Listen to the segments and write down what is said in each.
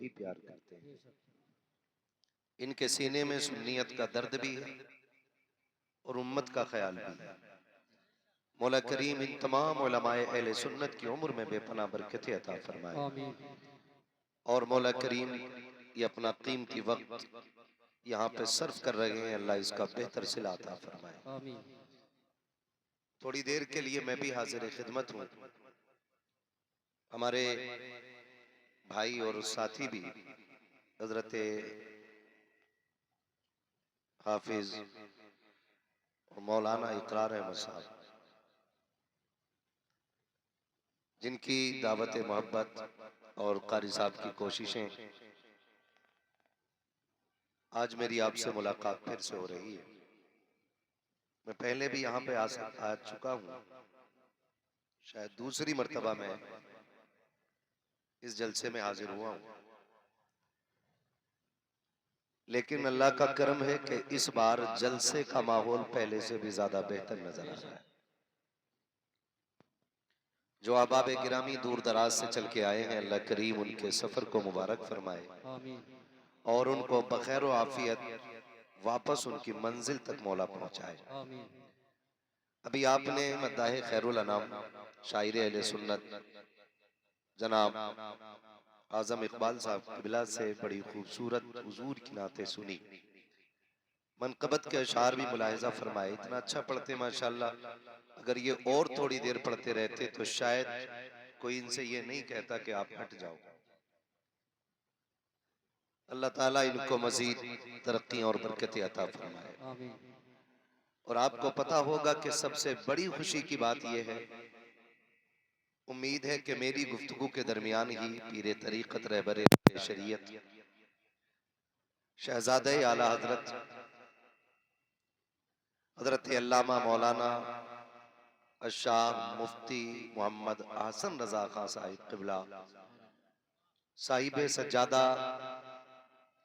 ही प्यार करते हैं। इनके सीने में सुन्नियत का दर्द भी है और उम्मत का ख्याल भी है। मौला करीम इन तमाम उलमाए अहले सुन्नत की उम्र में बेपनाह बरकतें अता फरमाए और मौला करीम ये अपना कीमती वक्त यहाँ पे सर्फ कर रहे हैं, अल्लाह इसका बेहतर सिला अता फरमाए। थोड़ी देर के लिए मैं भी हाजिर खिदमत हूँ। हमारे भाई और साथी भी हजरत हाफिज और मौलाना इकरार अहमद साहब, जिनकी दावत मोहब्बत और कारी साहब की कोशिशें आज मेरी आपसे मुलाकात फिर से हो रही है। मैं पहले भी यहाँ पे आ चुका हूँ, शायद दूसरी मर्तबा मैं इस जलसे में हाजिर हुआ हूँ, लेकिन अल्लाह का करम है कि इस बार जलसे का माहौल पहले से भी ज्यादा बेहतर नजर आ रहा है। जो अहबाब गिरामी दूर दराज से चल के आए हैं, अल्लाह करीम उनके सफर को मुबारक फरमाए और उनको बखैर व आफियत वापस उनकी मंजिल तक मौला पहुंचाए। अभी आपने मद्दाह खैरुल अनाम शायर अहले सुन्नत जनाब आजम इकबाल साहब किबला से बड़ी खूबसूरत हुजूर की नाते सुनी। मनकबत के अशार भी मुलाहिजा फरमाए, इतना अच्छा पढ़ते माशाल्लाह। अगर ये और थोड़ी देर पढ़ते रहते तो शायद कोई इनसे ये नहीं कहता कि आप हट जाओ। अल्लाह ताला इनको मजीद तरक्की और बरकतें अता फरमाए। और आपको पता होगा कि सबसे बड़ी खुशी की बात यह है, उम्मीद है कि मेरी गुफ्तगू के दरमियान ही पीरे तरीक़त रहबरे शरीयत शहजादे आला हजरत हजरत अल्लामा मौलाना अशाह मुफ्ती मोहम्मद अहसन रजा खां साहिब किबला साहिब सज्जादा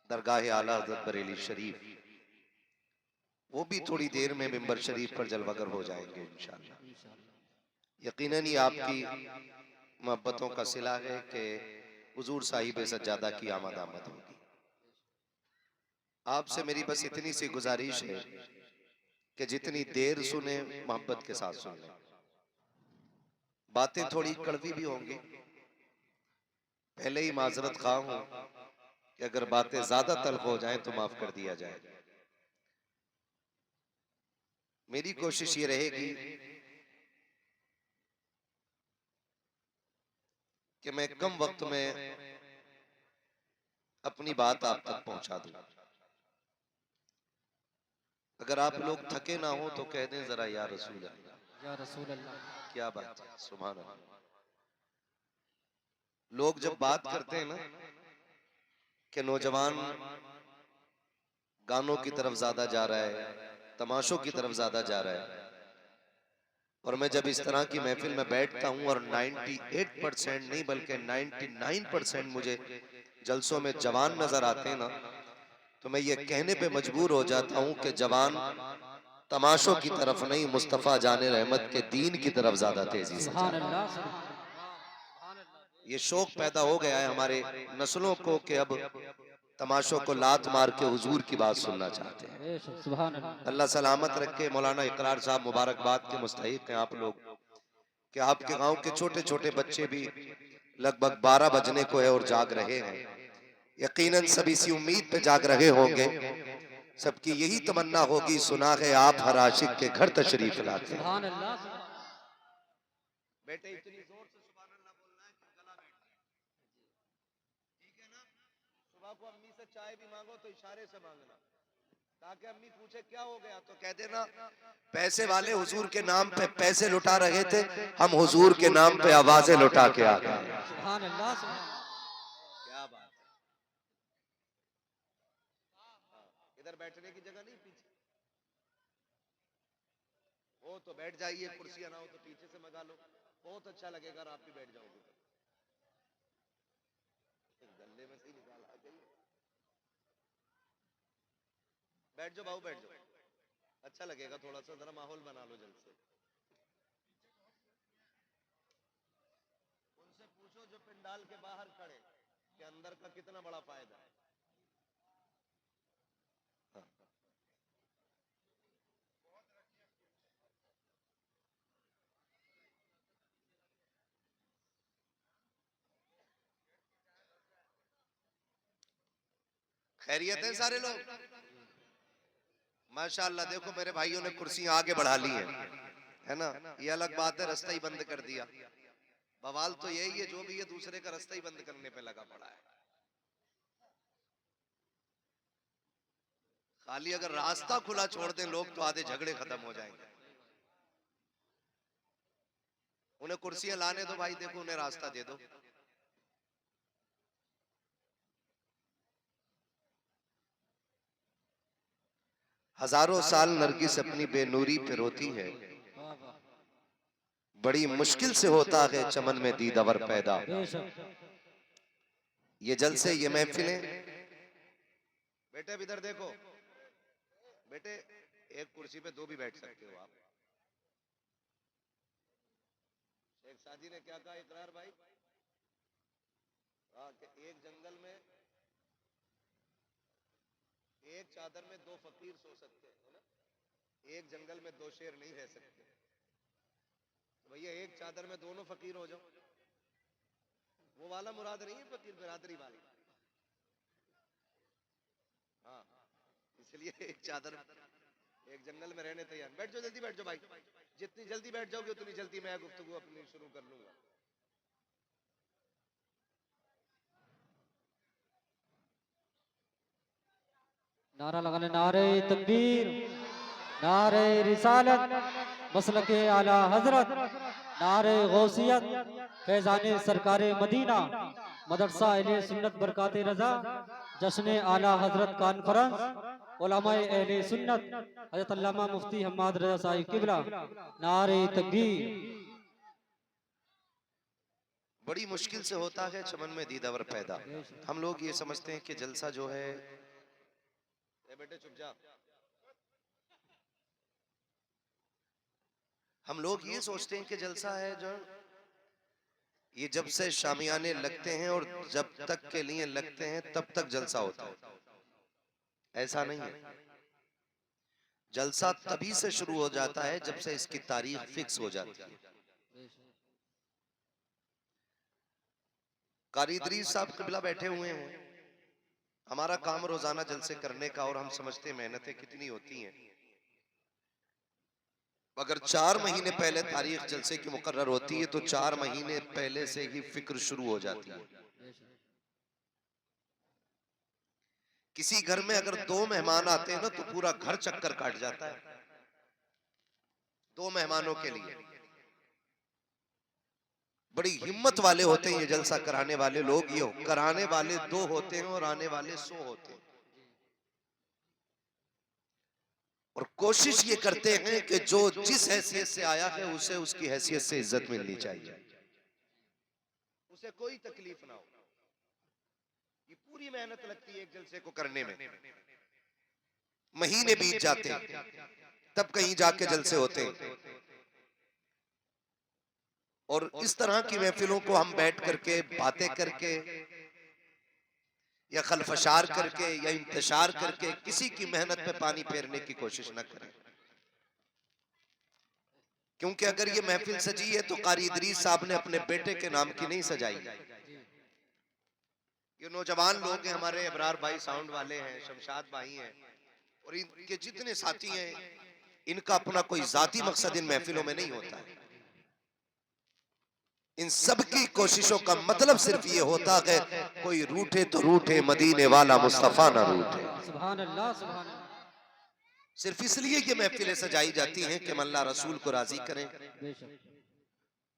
दरगाह आला हजरत बरेली शरीफ, वो भी थोड़ी देर में मिंबर शरीफ पर जलवागर हो जाएंगे इंशाअल्लाह। यकीनन ही आपकी मोहब्बतों का सिला है कि हुजूर साहिब सज्जादा की आमद आमद होगी। आपसे मेरी बस इतनी सी गुजारिश है कि जितनी देर सुने मोहब्बत के साथ सुन लें। बातें थोड़ी कड़वी भी होंगी, पहले ही माजरत खा हूं कि अगर बातें ज्यादा तल्ख हो जाएं तो माफ कर दिया जाए। मेरी कोशिश ये रहेगी कि मैं कम वक्त में अपनी बात आप तक पहुंचा दूं। अगर आप लोग थके ना हो तो कह दें जरा या रसूल अल्लाह, या रसूल अल्लाह। क्या बात है, सुभान अल्लाह। लोग जब बात करते हैं ना कि नौजवान गानों की तरफ ज्यादा जा रहा है, तमाशों की तरफ ज्यादा जा रहा है, और मैं जब इस तरह की महफिल में बैठता हूं और 98% नहीं बल्कि 99% मुझे जलसों में जवान नजर आते हैं ना, तो मैं ये कहने पे मजबूर हो जाता हूं कि जवान तमाशों की तरफ नहीं, मुस्तफा जाने रहमत के दीन की तरफ ज्यादा तेजी से जा रहे हैं। ये शौक पैदा हो गया है हमारे नस्लों को कि अब तमाशों को लात मार के हुजूर की बात सुनना चाहते हैं। अल्लाह सलामत रखे। मौलाना इकरार साहब मुबारकबाद के मुस्तहिक हैं आप लोग कि आपके गांव के छोटे छोटे बच्चे भी लगभग 12 बजने को है और जाग रहे हैं। यकीनन सभी इसी उम्मीद पे जाग रहे होंगे, सबकी यही तमन्ना होगी सुना है आप हर आशिक के घर तशरीफ लाते हैं। बेटे इतनी जोर से सुभान अल्लाह बोलना है कि गला बैठ जाए, ठीक है ना। सुबह को अम्मी से चाय भी मांगो तो इशारे से मांगना, ताकि अम्मी पूछे क्या हो गया तो कह देना पैसे वाले हुजूर के नाम पे पैसे लुटा रहे थे, हम हुजूर के नाम पे आवाजें लुटा के आ गए। सुभान अल्लाह, क्या बात है। इधर बैठने की जगह नहीं, पीछे हो तो बैठ जाइए, कुर्सियां ना हो तो पीछे से मंगा लो, बहुत अच्छा लगेगा और आप भी बैठ जाओगे तो गले में से ही निकाल आ गई। बैठ जाओ बाबू, बैठ जाओ, अच्छा लगेगा, थोड़ा सा जरा माहौल बना लो जल्द से। उनसे पूछो जो पंडाल के बाहर खड़े, के अंदर का कितना बड़ा फायदा है। हाँ। खैरियत है सारे लोग, माशाल्लाह। देखो मेरे भाइयों ने कुर्सियां आगे बढ़ा ली हैं, है ना। ये अलग बात है, रास्ता ही बंद कर दिया। बवाल तो यही है, जो भी ये दूसरे का रास्ता ही बंद करने पे लगा पड़ा है। खाली अगर रास्ता खुला छोड़ दें लोग तो आधे झगड़े खत्म हो जाएंगे। उन्हें कुर्सियां लाने दो भाई, देखो उन्हें रास्ता दे दो। हजारों साल नरगिस अपनी बेनूरी पे रोती है, बड़ी मुश्किल से होता है चमन में दीदावर पैदा। ये जलसे, ये महफिलें, बेटे अब इधर देखो, बेटे एक कुर्सी पे दो भी बैठ सकते हो आप। शेख सादी ने क्या कहा, इकरार भाई? हाँ, कि एक जंगल में एक चादर में दो फकीर सो सकते हैं, है ना। एक जंगल में दो शेर नहीं रह सकते। तो भैया एक चादर में दोनों फकीर हो जाओ। वो वाला मुराद नहीं है, फकीर बिरादरी वाला। हाँ, इसलिए एक चादर, एक जंगल में रहने तैयार। बैठ जाओ, जल्दी बैठ जाओ भाई, जितनी जल्दी बैठ जाओगे उतनी जल्दी मैं गुफ्तगू अपनी शुरू कर लूंगा। नारा लगाने, नारे तकबीर, नारे रिसालत, मसलके आला हजरत, नारे गौसियत, फैजाने सरकारे मदीना, मदरसा अहले सुन्नत बरकाते रजा, जश्न आला हजरत कॉन्फ्रेंस, उलमाए अहले सुन्नत, हजरत अल्लामा मुफ्ती हम्माद रजा साहिब किबला। नारे तकबीर। बड़ी मुश्किल से होता है चमन में दीदावर पैदा। हम लोग ये समझते हैं कि जलसा जो है, ए बेटे चुप जा। हम लोग ये सोचते हैं कि जलसा है जो, ये जब से शामियाने लगते हैं और जब तक के लिए लगते हैं तब तक जलसा होता है। ऐसा नहीं है, जलसा तभी से शुरू हो जाता है जब से इसकी तारीख फिक्स हो जाती है। कारी इदरीस साहब किबला बैठे हुए हैं, हमारा काम रोजाना जलसे करने का, और हम समझते हैं मेहनतें कितनी होती हैं। अगर 4 महीने पहले तारीख जलसे की मुकर्रर होती है तो 4 महीने पहले से ही फिक्र शुरू हो जाती है। किसी घर में अगर 2 मेहमान आते हैं ना तो पूरा घर चक्कर काट जाता है 2 मेहमानों के लिए। बड़ी हिम्मत वाले होते हैं ये जलसा कराने वाले लोग। ये कराने वाले 2 होते हैं और आने वाले 100 होते हैं। और कोशिश ये करते हैं कि जो जिस हैसियत से आया है उसे उसकी हैसियत से इज्जत मिलनी चाहिए, उसे कोई तकलीफ ना हो। ये पूरी मेहनत लगती है एक जलसे को करने में, महीने बीत जाते हैं तब कहीं जाके जलसे होते हैं। और इस तरह की महफिलों को हम बैठ करके बातें करके या खलफशार करके या इंतशार करके किसी की मेहनत पे पानी फेरने की कोशिश न करें। क्योंकि अगर ये महफिल सजी है तो कारी इदरीस साहब ने अपने बेटे के नाम की नहीं सजाई। ये नौजवान लोग हैं, हमारे अबरार भाई साउंड वाले हैं, शमशाद भाई हैं, और इनके जितने साथी हैं, इनका अपना कोई जाती मकसद इन महफिलों में नहीं होता है। इन सब की कोशिशों का मतलब सिर्फ ये होता है, कोई रूठे तो रूठे, मदीने वाला मुस्तफा ना रूठे। सुभान अल्लाह, सुभान अल्लाह। सिर्फ इसलिए ये महफिलें सजाई जाती हैं कि अल्लाह रसूल को राजी करें।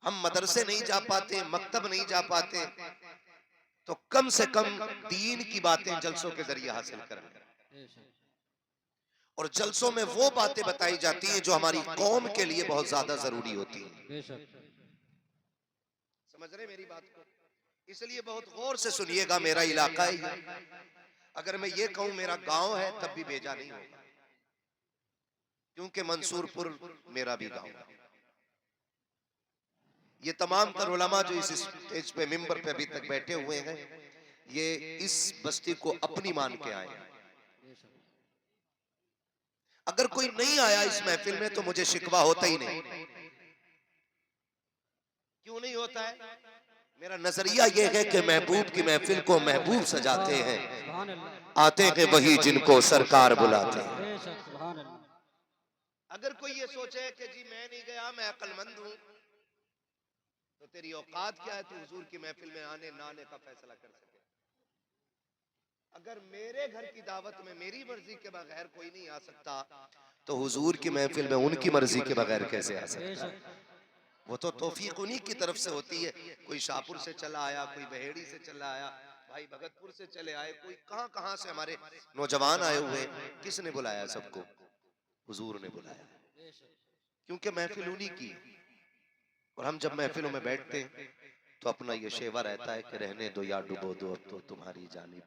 हम मदरसे नहीं जा पाते, मकतब नहीं जा पाते, तो कम से कम दीन की बातें जलसों के जरिए हासिल करें। और जलसों में वो बातें बताई जाती हैं जो हमारी कौम के लिए बहुत ज्यादा जरूरी होती हैं। समझ रहे मेरी बात को? इसलिए बहुत गौर से सुनिएगा। मेरा इलाका है, अगर मैं ये कहूं मेरा गांव है तब भी बेजा नहीं होगा, क्योंकि मंसूरपुर मेरा भी गांव है। ये तमाम तर उलमा जो इस स्टेज पे मिंबर पे अभी तक बैठे हुए हैं, ये इस बस्ती को अपनी मान के आए हैं। अगर कोई नहीं आया इस महफिल में तो मुझे शिकवा होता ही नहीं। क्यों नहीं होता है? मेरा नजरिया ये है कि महबूब की महफिल को महबूब सजाते हैं, आते हैं वही जिनको सरकार बुलाते हैं। अगर कोई ये सोचे कि जी मैं नहीं गया, मैं अक्लमंद हूं, तो तेरी औकात क्या है तू हुजूर की महफिल में आने ना आने का फैसला कर सके? अगर मेरे घर की दावत में मेरी मर्जी के बगैर कोई नहीं आ सकता, तो हुजूर की महफिल में उनकी मर्जी के बगैर कैसे आ सकता है? वो तो तौफीक उन्हीं की तरफ से होती है। कोई शाहपुर से चला आया, कोई बहेड़ी से चला आया, भाई भगतपुर से चले आए, कोई कहां कहां से हमारे नौजवान आए हुए। किसने बुलाया सबको? हुजूर ने बुलाया, क्योंकि महफिल उन्हीं की। और हम जब महफिलों में बैठते हैं तो अपना ये शेवा रहता है कि रहने दो या डुबो दो, अब तो तुम्हारी जानिब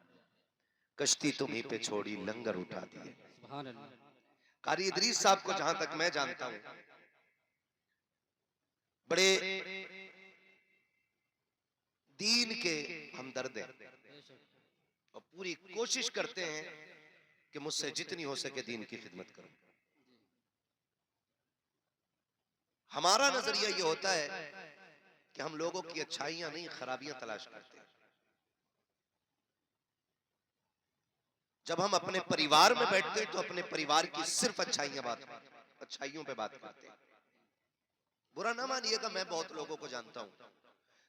कश्ती तुम्हीं पे छोड़ी, लंगर उठा दिए। कारी इदरीस साहब को जहां तक मैं जानता हूं, बड़े दीन के हमदर्द हैं और पूरी कोशिश करते हैं कि मुझसे जितनी हो सके दीन की खिदमत करूं। हमारा नजरिया ये होता है कि हम लोगों की अच्छाइयां नहीं, खराबियां तलाश करते हैं। जब हम अपने परिवार में बैठते हैं तो अपने परिवार की सिर्फ अच्छाइयों पे बात करते हैं। बुरा ना मानिएगा, मैं बहुत लोगों को जानता हूं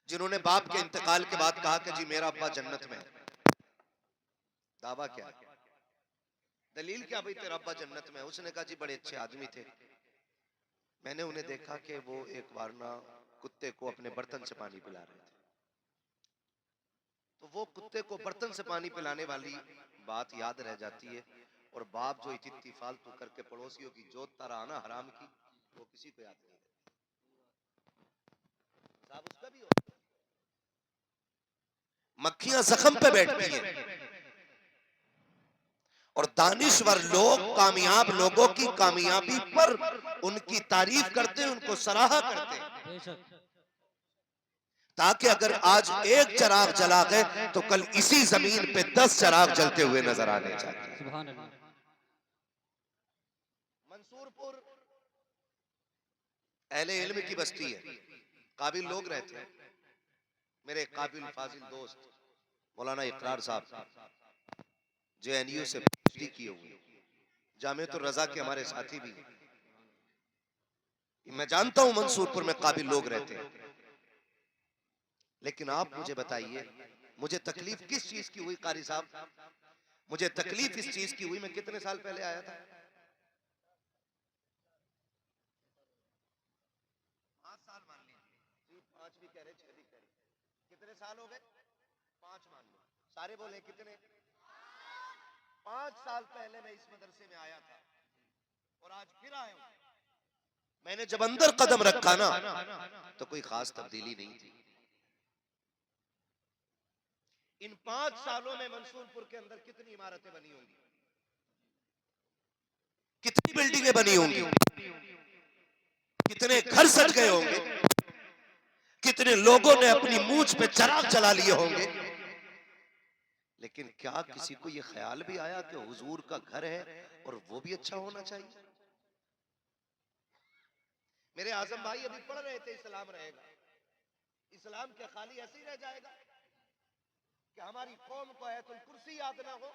जिन्होंने बाप के इंतकाल के बाद कहा कि जी मेरा अब्बा जन्नत में है। दावा क्या है? दलील क्या भाई तेरा अब्बा जन्नत में है? उसने कहा जी बड़े अच्छे आदमी थे, मैंने उन्हें देखा कि वो एक बार ना कुत्ते को अपने बर्तन से पानी पिला रहे थे, तो वो कुत्ते को बर्तन से पानी पिलाने वाली बात याद रह जाती है। और बाप जो इतनी फालतू करके पड़ोसियों की जोत तारा आना हराम की, वो किसी को याद नहीं रहती। साहब उसका भी होता है। मक्खियां जख्म पे बैठती हैं और दानिश्वर लोग कामयाब लोगों की कामयाबी पर उनकी तारीफ करते हैं, उनको सराहा करते हैं, ताकि अगर आज एक चिराग जला गए तो कल इसी जमीन पे 10 चिराग जलते हुए नजर आने चाहिए। मंसूरपुर अहले इल्म की बस्ती है, काबिल लोग रहते हैं। मेरे काबिल फाजिल दोस्त मौलाना इकरार साहब जेएनयू से पीएचडी किए हुए, जामिअतुर रजा के हमारे साथी भी हैं। मैं जानता हूं मंसूरपुर में काबिल लोग रहते हैं, लेकिन आप मुझे बताइए मुझे तकलीफ किस चीज की हुई? कारी साहब मुझे तकलीफ इस चीज की हुई, मैं कितने साल पहले आया था? 5 साल मान लीजिए, 5 भी कह रहे, 6 भी कह रहे, कितने साल हो गए? 5 मान लो, सारे बोले कितने? 5 साल पहले मैं इस मदरसे में आया था और आज फिर आया हूं। मैंने जब अंदर कदम रखा ना तो कोई खास तब्दीली नहीं थी। इन 5 सालों में मंसूरपुर के अंदर कितनी इमारतें बनी होंगी, कितनी बिल्डिंगें बनी होंगी, कितने घर सज गए होंगे, कितने लोगों ने अपनी मूंछ पे चिराग जला लिए होंगे। लेकिन क्या किसी को यह ख्याल भी आया कि हुजूर का घर है और वो भी अच्छा होना चाहिए? मेरे आजम भाई अभी पढ़ रहे थे इस्लाम रहेगा, इस्लाम क्या खाली ऐसे ही रह जाएगा कि हमारी कौम को आयतुल कुर्सी याद ना हो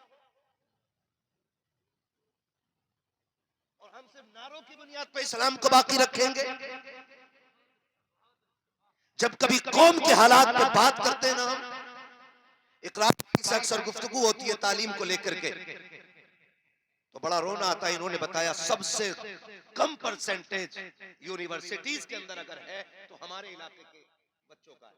और हम सिर्फ नारों की बुनियाद पर इस्लाम को बाकी रखेंगे? जब कभी कौम के हालात पे बात करते हैं ना, इकरार से अक्सर गुफ्तगू होती है तालीम को लेकर के, तो बड़ा रोना आता है। इन्होंने बताया सबसे कम परसेंटेज यूनिवर्सिटीज के अंदर अगर है तो हमारे इलाके के बच्चों का है।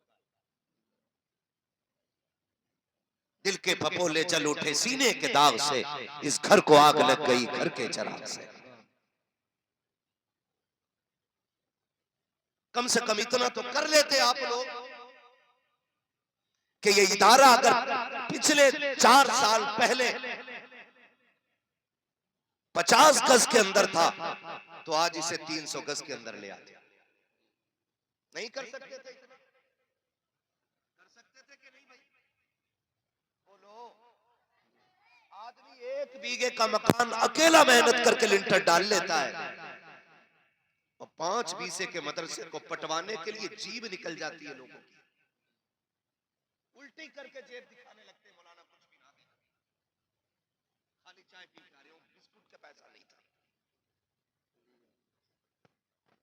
दिल के फपोले जल उठे सीने के दाग से, इस घर को आग लग गई घर के चिराग से। कम से कम इतना तो कर लेते आप लोग कि ये इदारा अगर पिछले 4 साल पहले 50 गज के अंदर था तो आज इसे 300 गज के अंदर ले आते। नहीं कर सकते थे? इतना कर सकते थे कि नहीं भाई? 1 बीघे का मकान अकेला मेहनत करके लिंटर डाल लेता है और 5 बीसे के मदरसे को पटवाने के लिए जीभ निकल जाती है लोगों की, उल्टी करके जेब दिखाने लगते हैं, मौलाना कुछ भी ना देना, खाली चाय पी के आ रहे हो, बिस्कुट का पैसा नहीं था।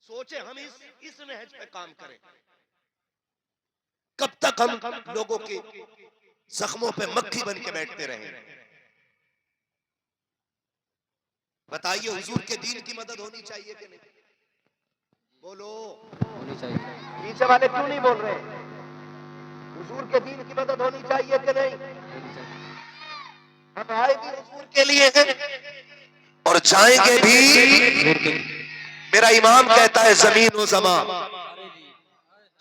सोचे हम इस नहज पे काम करें, कब तक हम लोगों के जख्मों पे मक्खी बन के बैठते रहे? बताइए, हुजूर के दीन की मदद होनी चाहिए कि नहीं? बोलो, होनी चाहिए। पीछे वाले क्यों नहीं बोल रहे? हुजूर के दीन की मदद होनी चाहिए कि नहीं? होनी चाहिए। हम आए भी हुजूर के लिए हैं और जाएंगे भी। मेरा इमाम कहता है जमीन व ज़मा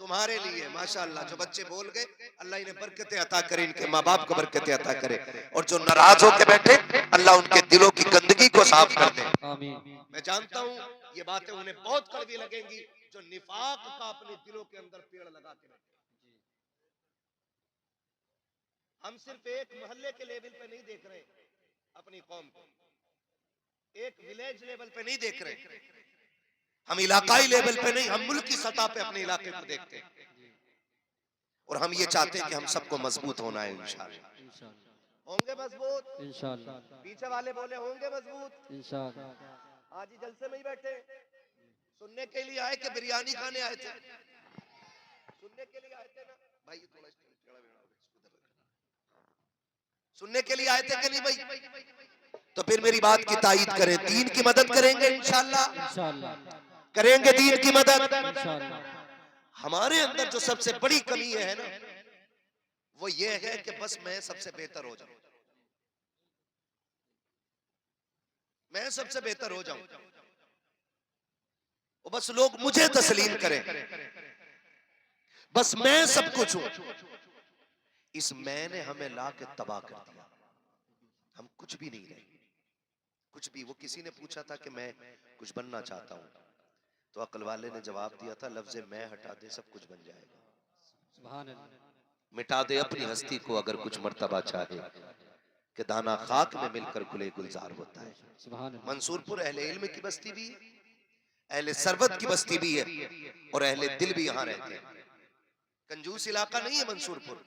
तुम्हारे लिए। माशाअल्लाह, जो बच्चे बोल गए अल्लाह इन्हें बरकतें अता करे, इनके माँ बाप को बरकतें अता करे, और जो नाराज होकर बैठे अल्लाह उनके दिलों की गंदगी को साफ कर दे। आमीन। मैं जानता हूँ ये बातें उन्हें बहुत कड़वी लगेंगी जो निफाक का अपने दिलों के अंदर पेड़ लगा के बैठे। हम सिर्फ एक मोहल्ले के लेवल पे नहीं देख रहे अपनी कौम को, एक विलेज लेवल पे नहीं देख रहे, हम इलाकाई लेवल पे नहीं, हम मुल्क की सतह पे अपने इलाके को देखते हैं। और हम ये चाहते हैं कि हम सबको मजबूत होना है। इंशाअल्लाह होंगे मजबूत, इंशाअल्लाह। पीछे वाले बोले होंगे मजबूत। इंशाअल्लाह। आज ही जलसे में ही बैठे सुनने के लिए आए कि बिरयानी खाने आए थे? सुनने के लिए आए थे ना भाई? थोड़ा सुनने के लिए आए थे कि नहीं भाई? तो फिर मेरी बात की तायीद करें, दीन की मदद करेंगे इंशाअल्लाह, इंशाअल्लाह। करेंगे दीन की मदद। इंशाअल्लाह। हमारे अंदर जो सबसे बड़ी कमी है ना, वो ये है कि बस मैं सबसे बेहतर हो जाऊं, मैं सबसे बेहतर हो जाऊं, और बस लोग मुझे तस्लीम करें, बस मैं सब कुछ हूं। इस मैंने हमें ला के तबाह कर दिया, हम कुछ भी नहीं रहे, कुछ भी। वो किसी ने पूछा था कि मैं कुछ बनना चाहता हूं, तो अक्ल वाले ने जवाब दिया था, लफ्ज़ मैं हटा दे सब कुछ बन जाएगा। सुभान अल्लाह। मिटा दे अपनी हस्ती को अगर कुछ मर्तबा चाहे, कि दाना खाक में मिलकर गुले गुलजार होता है। सुभान अल्लाह। मंसूरपुर अहले इल्म की बस्ती भी है, अहले सरबत की बस्ती भी है, और अहले दिल भी यहाँ रहते हैं। कंजूस इलाका नहीं है मंसूरपुर,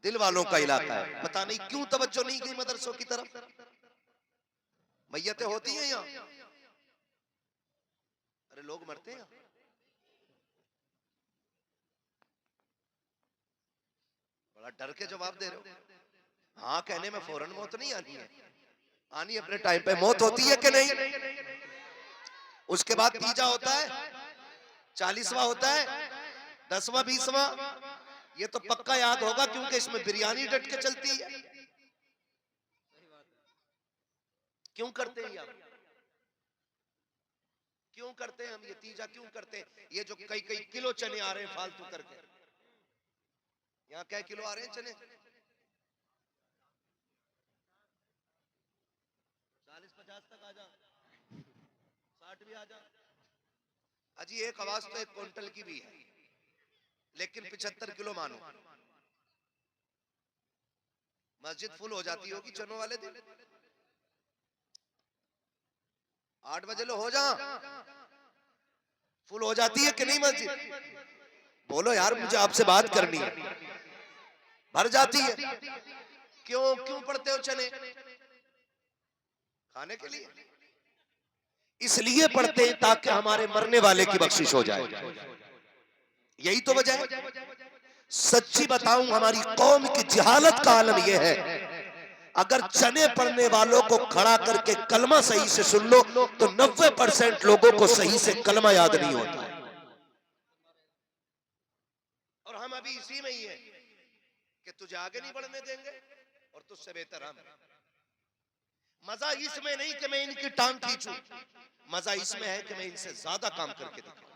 दिल वालों का इलाका है। पता नहीं क्यों तवज्जो नहीं गई मदरसों की तरफ। मैयतें होती हैं यहाँ, अरे लोग मरते हैं। बड़ा डर के जवाब दे रहे हो। हाँ कहने में फौरन मौत नहीं आनी है, आनी अपने टाइम पे मौत होती है कि नहीं? उसके बाद तीजा होता है, 40वां होता है, 10वां 20वां, ये तो पक्का याद होगा क्योंकि इसमें बिरयानी डट के चलती है। क्यों करते हैं हम, क्यों करते हैं हम ये तीजा क्यों करते हैं? ये जो कई कई किलो चने आ रहे हैं फालतू करके, यहाँ क्या किलो आ रहे हैं चने? 40-50 तक आ जा, 60 भी आ जा। अजी एक आवाज तो 1 क्विंटल की भी है, लेकिन 75 किलो मानो। मस्जिद फुल हो जाती होगी चनों वाले दिन। 8 बजे लो हो जा, फुल हो जाती है कि नहीं मस्जिद? बोलो यार, मुझे आपसे बात करनी है। भर जाती है। क्यों क्यों पढ़ते हो चने? खाने के लिए? इसलिए पढ़ते हैं ताकि हमारे मरने वाले की बख्शिश हो जाए, यही तो वजह है। सच्ची बताऊं, हमारी कौम की जहालत का आलम यह है, अगर चने पढ़ने वालों को खड़ा करके कलमा सही से सुन लो तो 90% लोगों को सही से कलमा याद नहीं होता। और हम अभी इसी में ही है कि तुझे आगे नहीं बढ़ने देंगे और तुझसे बेहतर हम। मजा इसमें नहीं कि मैं इनकी टांग खींचूं, मजा इसमें है कि मैं इनसे ज्यादा काम करके दिखाऊं।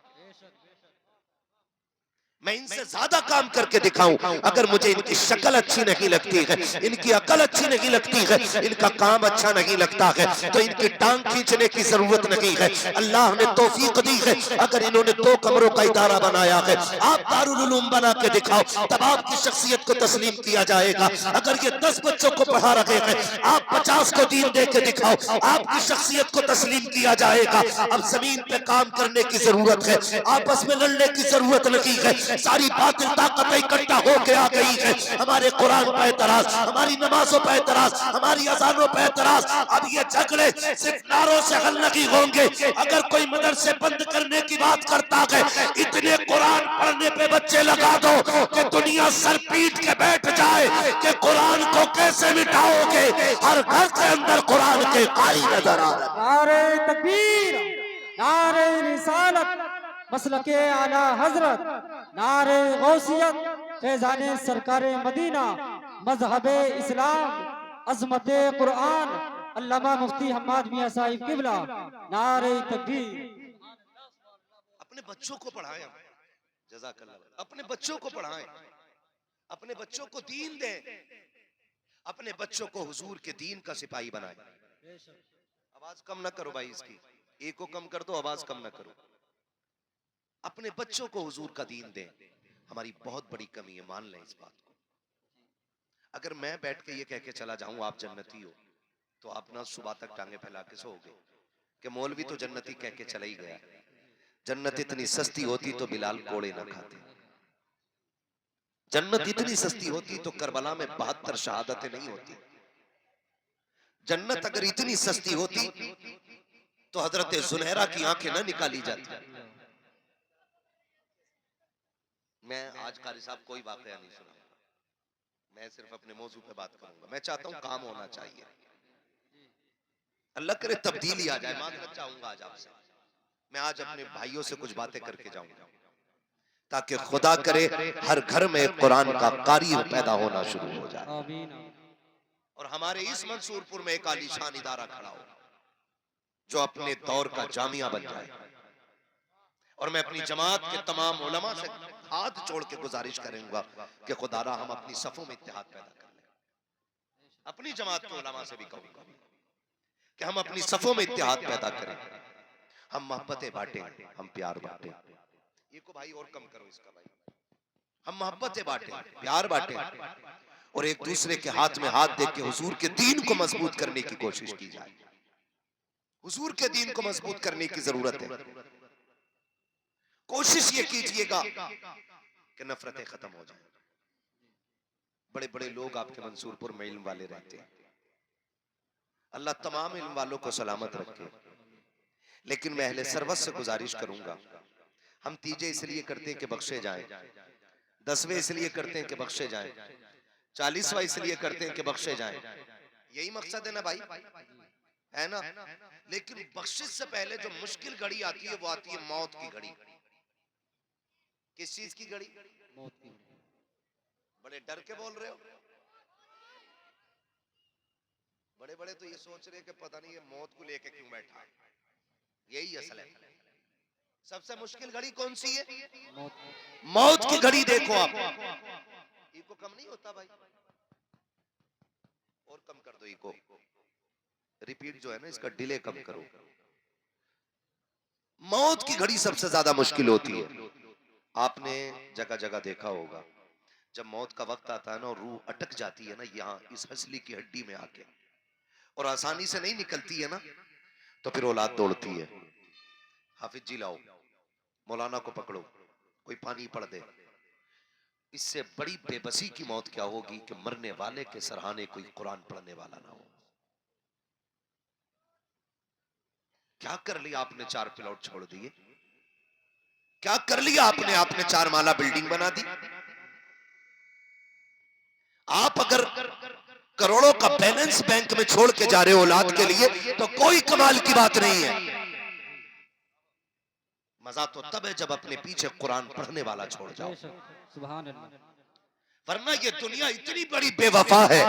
मैं इनसे ज्यादा काम करके दिखाऊं। अगर मुझे इनकी शक्ल अच्छी नहीं लगती है, इनकी अकल अच्छी नहीं लगती है, इनका काम अच्छा नहीं लगता है, तो इनकी टांग खींचने की जरूरत नहीं है। अल्लाह ने तौफीक दी है। अगर इन्होंने 2 कमरों का इदारा बनाया है, आप दारुल उलूम बना के दिखाओ, तब आपकी शख्सियत को तस्लीम किया जाएगा। अगर ये 10 बच्चों को पढ़ा रहे हैं, आप 50 को दीन दे के दिखाओ, आपकी शख्सियत को तस्लीम किया जाएगा। अब जमीन पे काम करने की जरूरत है, आपस में लड़ने की जरूरत नहीं है। सारी बातिल ताकतें इकट्ठा होके आ गई है। हमारे कुरान पे एतराज, हमारी नमाजों पे एतराज, हमारी अजानों पे एतराज। अब ये झगड़े सिर्फ नारों से हल नहीं होंगे। अगर कोई मदरसे बंद करने की बात करता है, इतने कुरान पढ़ने पे बच्चे लगा दो कि दुनिया सर पीट के बैठ जाए कि कुरान को कैसे मिटाओगे। हर घर के अंदर कुरान के कारी नजर आ रहे। नारे तकबीर, नारे रिसालत, मसलके आला हजरत, नारे गौसियत, फैजाने सरकारे मदीना, मजहबे इस्लाम, अजमते कुरान, अल्लामा मुफ्ती हम्माद मियां साहिब किबला। नारे तकबीर। अपने बच्चों को पढ़ाएं, जज़ाकल्लाह। अपने बच्चों को पढ़ाएं, अपने बच्चों को दीन दें, अपने बच्चों को हुजूर के दीन का सिपाही बनाएं। आवाज कम ना करो भाई, इसकी एक को कम कर दो, आवाज कम ना करो। अपने बच्चों को हुजूर का दीन दें। हमारी बहुत बड़ी कमी है, मान लें इस बात को। अगर मैं बैठ के ये कह के चला जाऊं आप जन्नती हो, तो आप ना सुबह तक टांगे फैला के सोओगे कि मौलवी तो जन्नती कह के चला ही गया। जन्नत इतनी सस्ती होती तो बिलाल कोड़े ना खाते। जन्नत इतनी सस्ती होती तो करबला में 72 शहादतें नहीं होती। जन्नत अगर इतनी सस्ती होती तो हजरत जुनैरा की आंखें ना निकाली जाती। मैं आज कारी साहब कोई वाकया नहीं सुना, मैं सिर्फ अपने मौजू पे बात करूंगा। मैं चाहता हूं काम होना चाहिए, अल्लाह करे तब्दीली आ जाए। माजरत चाहूंगा आज आपसे, मैं आज अपने भाइयों से कुछ बातें करके जाऊंगा ताकि खुदा करे हर घर में कुरान का कारी पैदा होना शुरू हो जाए और हमारे इस मंसूरपुर में एक आलीशान इदारा खड़ा हो जो अपने दौर का जामिया बन जाए। और मैं अपनी जमात के तमाम उलमा से हाथ जोड़ के गुजारिश करूंगा कि खुदारा हम अपनी सफों में इत्तेहाद पैदा कर लें। अपनी जमात के उलमा से भी कहूंगा कि हम अपनी सफों में इत्तेहाद पैदा करें, हम मोहब्बतें बांटें, हम प्यार बांटें। ये को भाई और कम करो इसका भाई। हम मोहब्बतें बांटें, प्यार बांटें और एक दूसरे के हाथ में हाथ दे के हुजूर के दीन को मजबूत करने की कोशिश की जाए। हुजूर के दीन को मजबूत करने की जरूरत है। कोशिश ये कीजिएगा कि नफरतें खत्म हो जाएं। बड़े बड़े लोग आपके मंसूरपुर में इल्म वाले रहते हैं, अल्लाह तमाम इल्म वालों को सलामत रखे। लेकिन मैं अहले सरवत से गुजारिश करूंगा, हम तीजे इसलिए करते हैं कि बख्शे जाएं, 10वें इसलिए करते हैं कि बख्शे जाएं, 40वां इसलिए करते हैं कि बख्शे जाएं। यही मकसद है ना भाई, है ना? लेकिन बख्शिश से पहले जो मुश्किल घड़ी आती है वो आती है मौत की घड़ी। किस चीज की घड़ी? मौत की। बड़े डर के बोल रहे हो, बड़े बड़े तो ये सोच रहे कि पता नहीं ये मौत को लेके क्यों बैठा है। यही असल है। सबसे मुश्किल घड़ी कौन सी है? मौत की घड़ी। देखो आप, इको कम नहीं होता भाई, और कम कर दो इको, रिपीट जो है ना इसका डिले कम करो। मौत की घड़ी सबसे ज्यादा मुश्किल होती है। आपने जगह जगह देखा होगा जब मौत का वक्त आता है ना और रूह अटक जाती है ना यहाँ इस हंसली की हड्डी में आके, और आसानी से नहीं निकलती है ना, तो फिर औलाद दौड़ती है, हाफिज जी लाओ, मौलाना को पकड़ो, कोई पानी पढ़ दे। इससे बड़ी बेबसी की मौत क्या होगी कि मरने वाले के सराहने कोई कुरान पढ़ने वाला ना हो। क्या कर लिया आपने? 4 प्लॉट छोड़ दिए। क्या कर लिया आपने? आपने 4 माला बिल्डिंग बना दी। आप अगर करोड़ों का बैलेंस बैंक में छोड़ के जा रहे हो औलाद के लिए तो कोई कमाल की बात नहीं है। मजा तो तब है जब अपने पीछे कुरान पढ़ने वाला छोड़ जाओ, सुभान अल्लाह। वरना ये दुनिया इतनी बड़ी बेवफा है।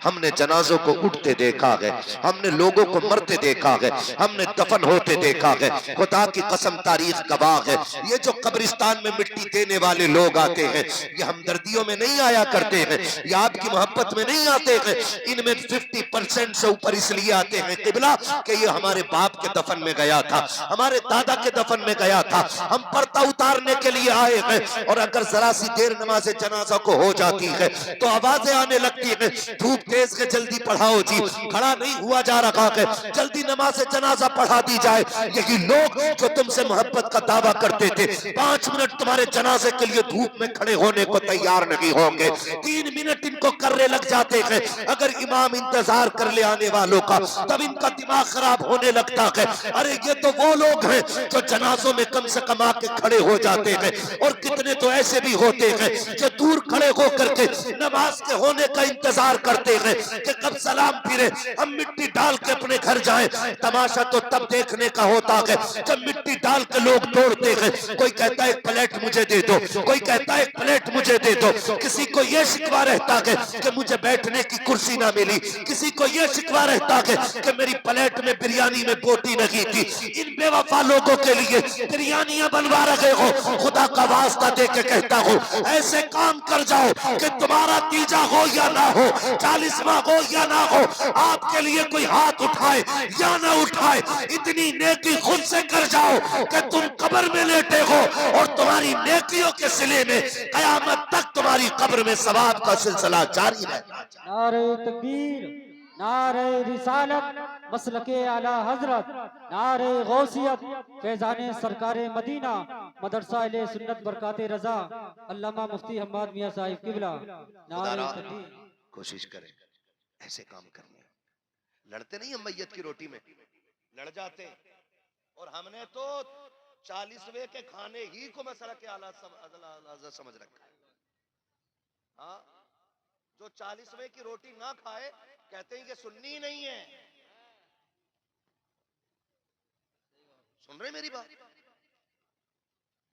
हमने जनाजों को उठते देखा है, हमने लोगों को मरते देखा है, हमने दफन होते देखा है। खुदा की कसम तारीख गवाह है, ये जो कब्रिस्तान में मिट्टी देने वाले लोग आते हैं, ये हमदर्दियों में नहीं आया करते हैं, ये आपकी मोहब्बत में नहीं आते हैं। इनमें 50% से ऊपर इसलिए आते हैं किबला कि ये हमारे बाप के दफन में गया था, हमारे दादा के दफन में गया था, हम पर्दा उतारने के लिए आए हैं। और अगर जरा सी देर नमाज जनाजा को हो जाती है तो आवाजें आने लगती है, धूप तेज है जल्दी पढ़ाओ जी, खड़ा नहीं हुआ जा रहा है, जल्दी नमाज जनाजा पढ़ा दी जाए। यही लोग जो तुमसे मोहब्बत का दावा करते थे 5 मिनट तुम्हारे जनाजे के लिए धूप में खड़े होने को तैयार नहीं होंगे, 3 मिनट इनको करने लग जाते हैं। अगर इमाम इंतजार कर ले आने वालों का तब इनका दिमाग खराब होने लगता है। अरे ये तो वो लोग हैं जो जनाजों में कम से कम आके खड़े हो जाते हैं, और कितने तो ऐसे भी होते हैं जो दूर खड़े होकर के नमाज के होने का इंतजार करते हैं कि कब सलाम फिरे, हम मिट्टी डाल के अपने घर जाएं। तमाशा तो तब देखने का होता है जब मिट्टी डाल के लोग तोड़ते हैं। कोई कहता है एक प्लेट मुझे दे दो, कोई कहता है एक प्लेट मुझे दे दो। किसी को यह शिकवा रहता है कि मुझे बैठने की कुर्सी ना मिली, किसी को यह शिकवा रहता है कि मेरी प्लेट में बिरयानी में बोटी नहीं थी। इन बेवफा लोगों के लिए बिरयानियां बनवा रहे हो, खुदा का वास्ता दे के कहता हूँ ऐसे काम कर जाओ कि तुम्हारा तीजा हो या ना हो, 40वां हो या ना हो, आपके लिए कोई हाथ उठाए या ना उठाए, इतनी नेकी खुद से कर जाओ कि तुम कब्र में लेटे हो और तुम्हारी नेकियों के सिले में कयामत तक तुम्हारी कब्र में सवाब का सिलसिला जारी है। नारे तकबीर, नारे रिसालत, मसलके आला हजरत, नारे गौसियत, फैजाने सरकारे मदीना, मदरसा अहले सुन्नत बरकाते रजा, अल्लामा मुफ्ती हम्माद मियां साहिब किबला। नारे तकबीर। कोशिश करें ऐसे काम करने, लड़ते नहीं हम मैयत की रोटी में, लड़ जाते हैं। और हमने तो 40वें के खाने ही को मसला के आला समझ रखा है। हाँ, जो 40वें की रोटी ना खाए कहते हैं कि सुन्नी नहीं है। सुन रहे मेरी बात?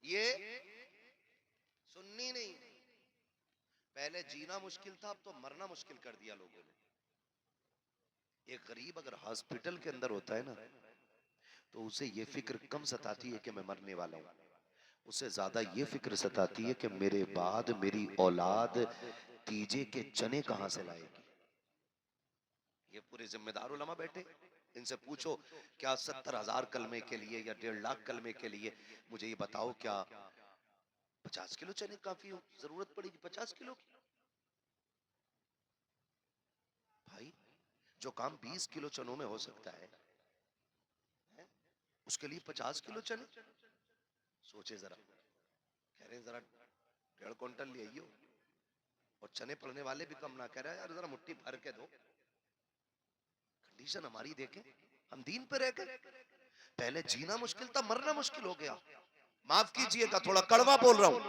ये सुन्नी नहीं। पहले जीना मुश्किल था, अब तो मरना मुश्किल कर दिया लोगों ने। एक गरीब अगर हॉस्पिटल के अंदर होता है ना तो उसे ये फिक्र कम सताती है कि मैं मरने वाला हूं, उसे ज्यादा ये फिक्र सताती है कि मेरे बाद मेरी औलाद तीजे के चने कहां से लाएगी। ये पूरे जिम्मेदार उलमा बैठे, इनसे पूछो क्या 70,000 कलमे के लिए या 1.5 लाख कलमे के लिए मुझे ये बताओ क्या 50 किलो चने काफी हो, जरूरत पड़ेगी 50 किलो की? भाई जो काम 20 किलो चनों में हो सकता है, उसके लिए 50 किलो चने। सोचे जरा, कह रहे हैं जरा 1.5 क्विंटल ले आइयो, और चने पड़ने वाले भी कम ना, कह रहे हैं यार जरा मुट्ठी भर के दो। कंडीशन हमारी देखें, हम दीन पे रह गए। पहले जीना मुश्किल था, मरना मुश्किल हो गया। माफ कीजिएगा थोड़ा कड़वा बोल रहा हूं,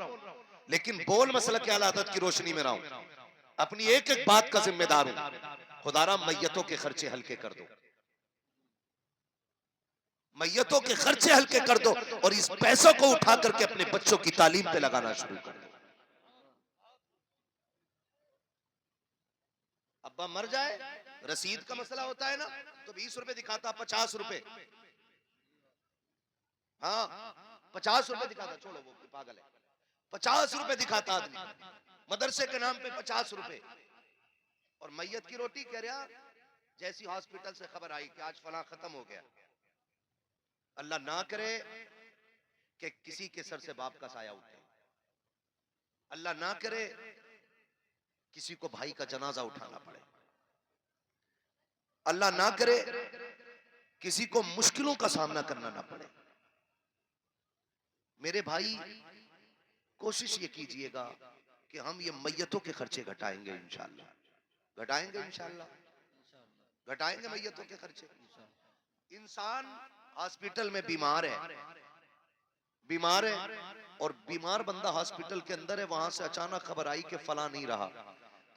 लेकिन बोल मसला के आदत की रोशनी में रहा हूं, अपनी एक एक बात का जिम्मेदार हूं। खुदारा मैयतों के खर्चे हल्के कर दो, मैयतों के खर्चे हल्के कर दो, और इस पैसों को उठा करके अपने बच्चों की तालीम पे लगाना शुरू कर दो। अब्बा मर जाए, रसीद का मसला होता है ना, तो 20 रुपए दिखाता, 50 रुपए, हाँ 50 रुपए दिखाता, छोड़ो वो पागल है, 50 रुपए दिखाता आदमी मदरसे के नाम पे 50 रुपए। और मैयत की रोटी कह रहा, जैसी हॉस्पिटल से खबर आई कि आज फला खत्म हो गया, अल्लाह ना करे कि किसी के सर से बाप का साया उठे, अल्लाह ना करे किसी को भाई का जनाजा उठाना पड़े, अल्लाह ना करे किसी को मुश्किलों का सामना करना ना पड़े। मेरे भाई कोशिश ये कीजिएगा कि हम ये मैयतों के खर्चे घटाएंगे इंशाल्लाह, घटाएंगे इंशाल्लाह, घटाएंगे मैयतों के खर्चे। इंसान हॉस्पिटल में बीमार है, बीमार है, और बीमार बंदा हॉस्पिटल के अंदर है, वहां से अचानक खबर आई कि फला नहीं रहा।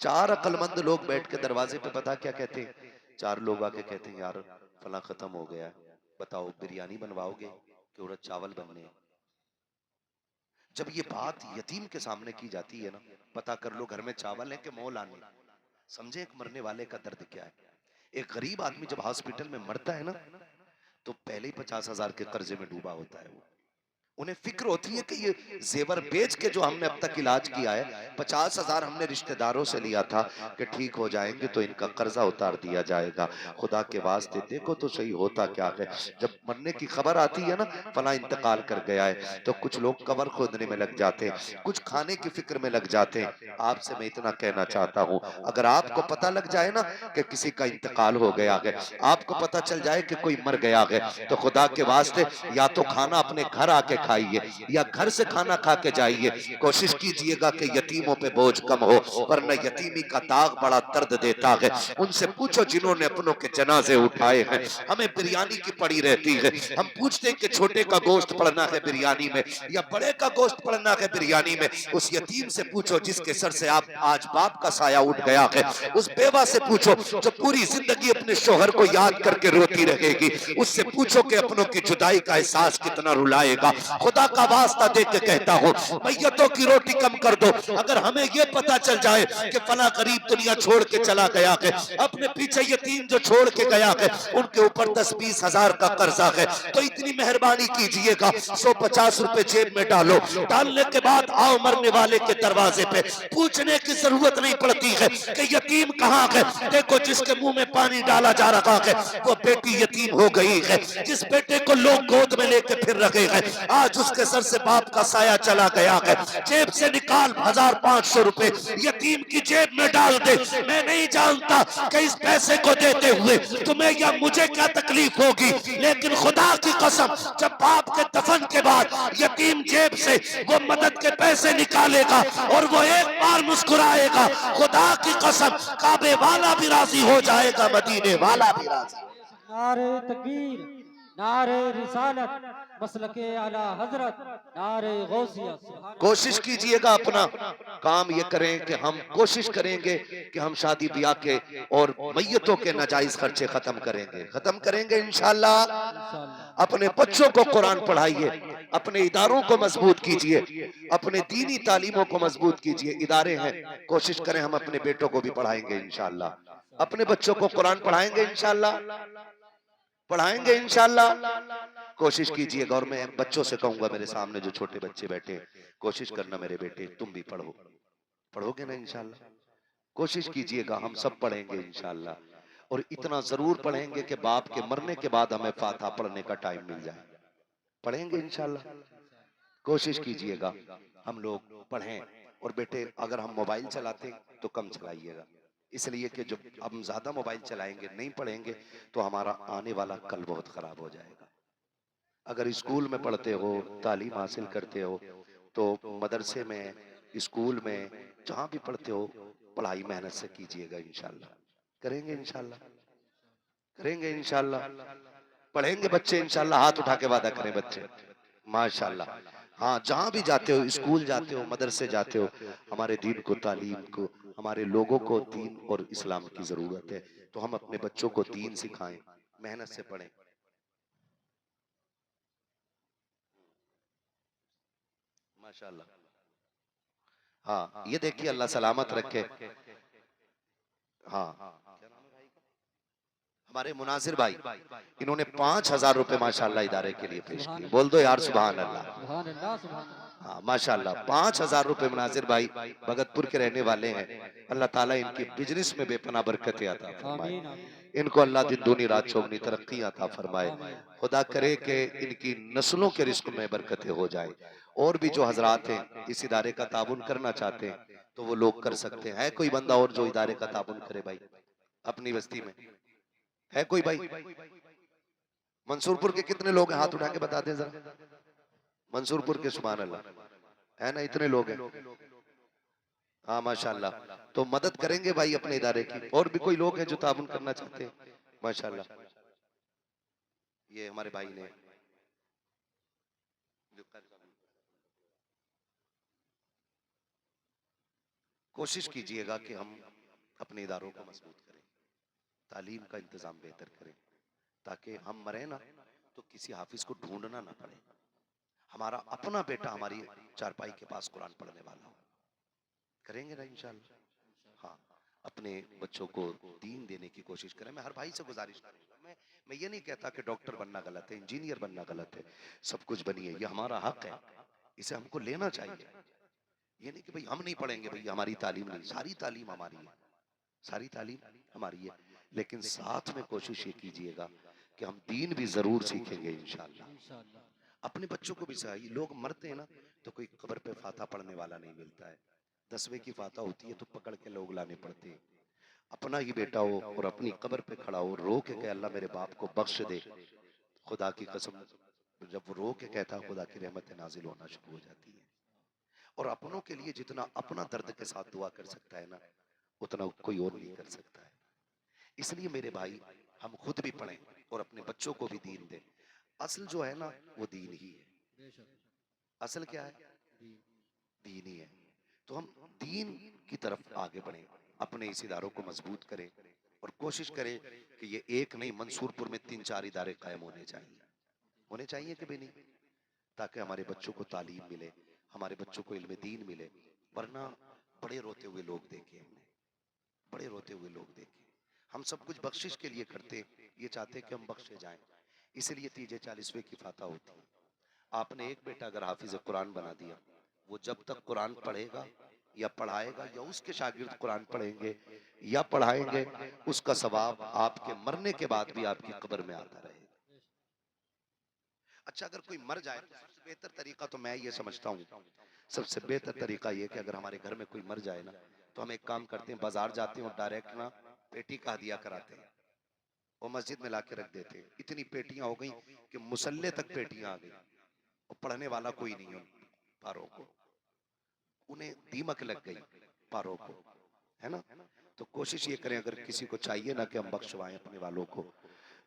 4 अक्लमंद लोग बैठ के दरवाजे पे पता क्या कहते हैं, 4 लोग आके कहते हैं यार फला खत्म हो गया, बताओ बिरयानी बनवाओगे कि उड़द चावल बनने हैं। जब ये बात यतीम के सामने की जाती है ना, पता कर लो घर में चावल है कि मोल आने। समझे एक मरने वाले का दर्द क्या है। एक गरीब आदमी जब हॉस्पिटल में मरता है ना, तो पहले ही 50,000 के कर्जे में डूबा होता है वो। उन्हें फिक्र होती है कि ये जेवर बेच के जो हमने अब तक इलाज किया है, 50,000 हमने रिश्तेदारों से लिया था कि ठीक हो जाएंगे तो इनका कर्जा उतार दिया जाएगा। खुदा के वास्ते देखो तो सही होता क्या है, जब मरने की खबर आती है ना, फला इंतकाल कर गया है, तो कुछ लोग कब्र खोदने में लग जाते हैं, कुछ खाने की फिक्र में लग जाते हैं। आपसे मैं इतना कहना चाहता हूँ, अगर आपको पता लग जाए ना कि किसी का इंतकाल हो गया है, आपको पता चल जाए कि कोई मर गया है, तो खुदा के वास्ते या तो खाना अपने घर आके खाइए या घर से खाना खा के जाइए। कोशिश कीजिएगा कि यतीमों पे बोझ कम हो, वरना यतीमी का दाग बड़ा दर्द देता है। उनसे पूछो जिन्होंने अपनों के जनाजे उठाए हैं, हमें बिरयानी की पड़ी रहती है, हम पूछते हैं कि छोटे का गोश्त पड़ना है बिरयानी में या बड़े का गोश्त पड़ना है बिरयानी में। उस यतीम से पूछो जिसके सर से आप आज बाप का साया उठ गया है, उस बेवा से पूछो जो पूरी जिंदगी अपने शोहर को याद करके रोती रहेगी, उससे पूछो कि अपनों की जुदाई का एहसास कितना रुलाएगा। खुदा का वास्ता दे के कहता हूँ, मैयतों की रोटी कम कर दो। अगर हमें ये पता चल जाए कि फला गरीब दुनिया छोड़ के चला गया है, अपने पीछे यतीम जो छोड़ के गया है उनके ऊपर 10-20 हजार का कर्जा है, तो इतनी मेहरबानी कीजिएगा 150 रुपए जेब में डालो। डालने के बाद आओ मरने वाले के दरवाजे पे, पूछने की जरूरत नहीं पड़ती है कि यतीम कहाँ है। देखो जिसके मुंह में पानी डाला जा रहा है वो बेटी यतीम हो गई है, जिस बेटे को लोग गोद में लेके फिर रहे हैं, आज उसके सर से बाप का साया चला गया है। जेब से निकाल 1,500 रुपए यतीम की जेब में डाल दे। मैं नहीं जानता कि इस पैसे को देते हुए तुम्हें या मुझे क्या तकलीफ होगी, लेकिन खुदा की कसम जब बाप के दफन के बाद यतीम जेब से वो मदद के पैसे निकालेगा और वो एक बार मुस्कुराएगा, खुदा की कसम काबे वाला भी राजी हो जाएगा, मदीने वाला भी राजी। नारे तकबीर, नारे रिसालत, मसलके आला हजरत, नारे गौसियत। सुभान कोशिश कीजिएगा अपना काम ये करें कि हम कोशिश करेंगे कि हम शादी ब्याह के और मैयतों के नाजायज खर्चे खत्म करेंगे इंशाल्लाह। इंशाअल्लाह। अपने बच्चों को कुरान पढ़ाइए, अपने इदारों को मजबूत कीजिए, अपने दीनी तालीमों को मजबूत कीजिए। इदारे हैं, कोशिश करें हम अपने बेटों को भी पढ़ाएंगे इंशाल्लाह, अपने बच्चों को कुरान पढ़ाएंगे इंशाल्लाह, पढ़ाएंगे इंशाल्लाह। कोशिश कीजिएगा। और मैं बच्चों से कहूंगा, मेरे सामने जो छोटे बच्चे बैठे हैं, कोशिश करना मेरे बेटे तुम भी पढ़ो, पढ़ोगे ना इंशाल्लाह। कोशिश कीजिएगा, हम सब पढ़ेंगे इंशाल्लाह, और इतना जरूर पढ़ेंगे कि बाप के मरने के बाद हमें फातिहा पढ़ने का टाइम मिल जाए। पढ़ेंगे इंशाल्लाह। कोशिश कीजिएगा हम लोग पढ़ें। और बेटे अगर हम मोबाइल चलाते हैं तो कम चलाइएगा, इसलिए कि जब हम ज्यादा मोबाइल चलाएंगे, नहीं पढ़ेंगे, तो हमारा आने वाला कल बहुत खराब हो जाएगा। अगर स्कूल में पढ़ते हो, तालीम हासिल करते हो, तो मदरसे में, स्कूल में, जहां भी पढ़ते हो, पढ़ाई मेहनत से कीजिएगा इंशाल्लाह। करेंगे इंशाल्लाह, करेंगे इंशाल्लाह। पढ़ेंगे बच्चे इंशाल्लाह। हाथ उठा के वादा करें बच्चे, माशाल्लाह। हाँ, जहां भी जाते हो, स्कूल जाते हो, मदरसे जाते हो, हमारे दीन को, तालीम को, हमारे लोगों को दीन और इस्लाम की जरूरत है, तो हम अपने बच्चों को दीन सिखाएं, मेहनत से पढ़ें। माशाल्लाह। हाँ, ये देखिए, अल्लाह सलामत रखे। हाँ, हमारे मुनाजिर भाई, इन्होंने 5,000 रुपए माशाल्लाह इदारे के लिए पेश किए। बोल दो यार सुभान अल्लाह। सुभान अल्लाह, सुभान अल्लाह। हाँ माशाल्लाह, 5,000 रुपए मुनाजिर भाई भगतपुर के रहने वाले हैं। अल्लाह ताला इनकी बिजनेस में बेपना बरकतें अता फरमाए, आमीन आमीन इनको अल्लाह दिन दूनी रात चौगनी तरक्की अता फरमाए। आमीन। खुदा करे कि इनकी नस्लों के रिस्क में बरकतें हो जाए। और भी जो हजरात हैं इस इदारे का ताबुन करना चाहते हैं तो वो लोग कर सकते हैं। है कोई बंदा और जो इदारे का ताबुन करे भाई अपनी बस्ती में? है कोई भाई? मंसूरपुर के कितने लोग हैं, हाथ उठा के बता दें जरा। मंसूरपुर के, सुभान अल्लाह, है ना, इतने लोग हैं। हाँ माशाल्लाह, तो मदद करेंगे भाई अपने इदारे की। और भी कोई लोग हैं जो ताबुन करना चाहते हैं? माशाल्लाह, ये हमारे भाई ने कोशिश कीजिएगा कि हम अपने इदारों को मजबूत करें, तालीम का इंतजाम बेहतर करें, ताकि हम मरे ना तो किसी हाफिज को ढूंढना ना पड़े, हमारा अपना बेटा हमारी चारपाई के पास कुरान पढ़ने वाला हो। करेंगे ना इंशाल्लाह। हाँ, अपने बच्चों को दीन देने की कोशिश करें। मैं हर भाई से गुजारिश करूंगा, मैं ये नहीं कहता कि डॉक्टर बनना गलत है, इंजीनियर बनना गलत है, सब कुछ बनिए, ये हमारा हक है, इसे हमको लेना चाहिए। ये नहीं कि भाई हम नहीं पढ़ेंगे, भाई हमारी तालीम नहीं, सारी तालीम हमारी है, सारी तालीम हमारी है, लेकिन साथ में कोशिश ये कीजिएगा कि हम दीन भी जरूर सीखेंगे इंशाअल्लाह। इंशाअल्लाह। अपने बच्चों को भी सही, लोग मरते हैं ना तो कोई कब्र पे फाता पढ़ने वाला नहीं मिलता है, 10वें की फाता होती है तो पकड़ के लोग लाने पड़ते हैं। अपना ही बेटा हो और अपनी कब्र पे खड़ा हो, रो के कहे अल्लाह मेरे बाप को बख्श दे, खुदा की कसम, जब वो रो के कहता है खुदा की रहमत नाजिल होना शुरू हो जाती है। और अपनों के लिए जितना अपना दर्द के साथ दुआ कर सकता है ना, उतना कोई और नहीं कर सकता है। इसलिए मेरे भाई, हम खुद भी पढ़ें और अपने बच्चों को भी दीन दें। असल जो है ना वो दीन ही है। बेशक। असल क्या है? दीन। दीन ही है। तो हम दीन की तरफ आगे बढ़ें, अपने इस इदारों को मजबूत करें और कोशिश करें कि ये एक नहीं, मंसूरपुर में 3-4 इदारे कायम होने चाहिए, होने चाहिए कि भी नहीं, ताकि हमारे बच्चों को तालीम मिले, हमारे बच्चों को इल्म दीन मिले। वरना बड़े रोते हुए लोग देखे हमने, बड़े रोते हुए लोग देखे। हम सब कुछ बख्शिश के लिए करते, ये चाहते कि हम बख्शे जाएं, इसलिए 30-40वें की फाता होती है। आपने एक बेटा अगर हाफिज कुरान बना दिया, वो जब तक कुरान पढ़ेगा या पढ़ाएगा या उसके शागिर्द कुरान पढ़ेंगे या पढ़ाएंगे, उसका सवाब आपके मरने के बाद भी आपकी कब्र में आता रहेगा। अच्छा, अगर कोई मर जाए तो सबसे बेहतर तरीका तो मैं ये समझता हूँ, सबसे बेहतर तरीका ये कि अगर हमारे घर में कोई मर जाए ना, तो हम एक काम करते हैं, बाजार जाते हैं और डायरेक्ट ना पेटी का हदिया कराते हैं और मस्जिद में लाके रख देते हैं। इतनी पेटियां हो गई कि मुसल्ले तक पेटियां आ गई और पढ़ने वाला कोई नहीं है पारों को, उन्हें दीमक लग गई पारों को, है ना। तो कोशिश ये करें, अगर किसी को चाहिए ना कि हम बख्शवाएं अपने वालों को,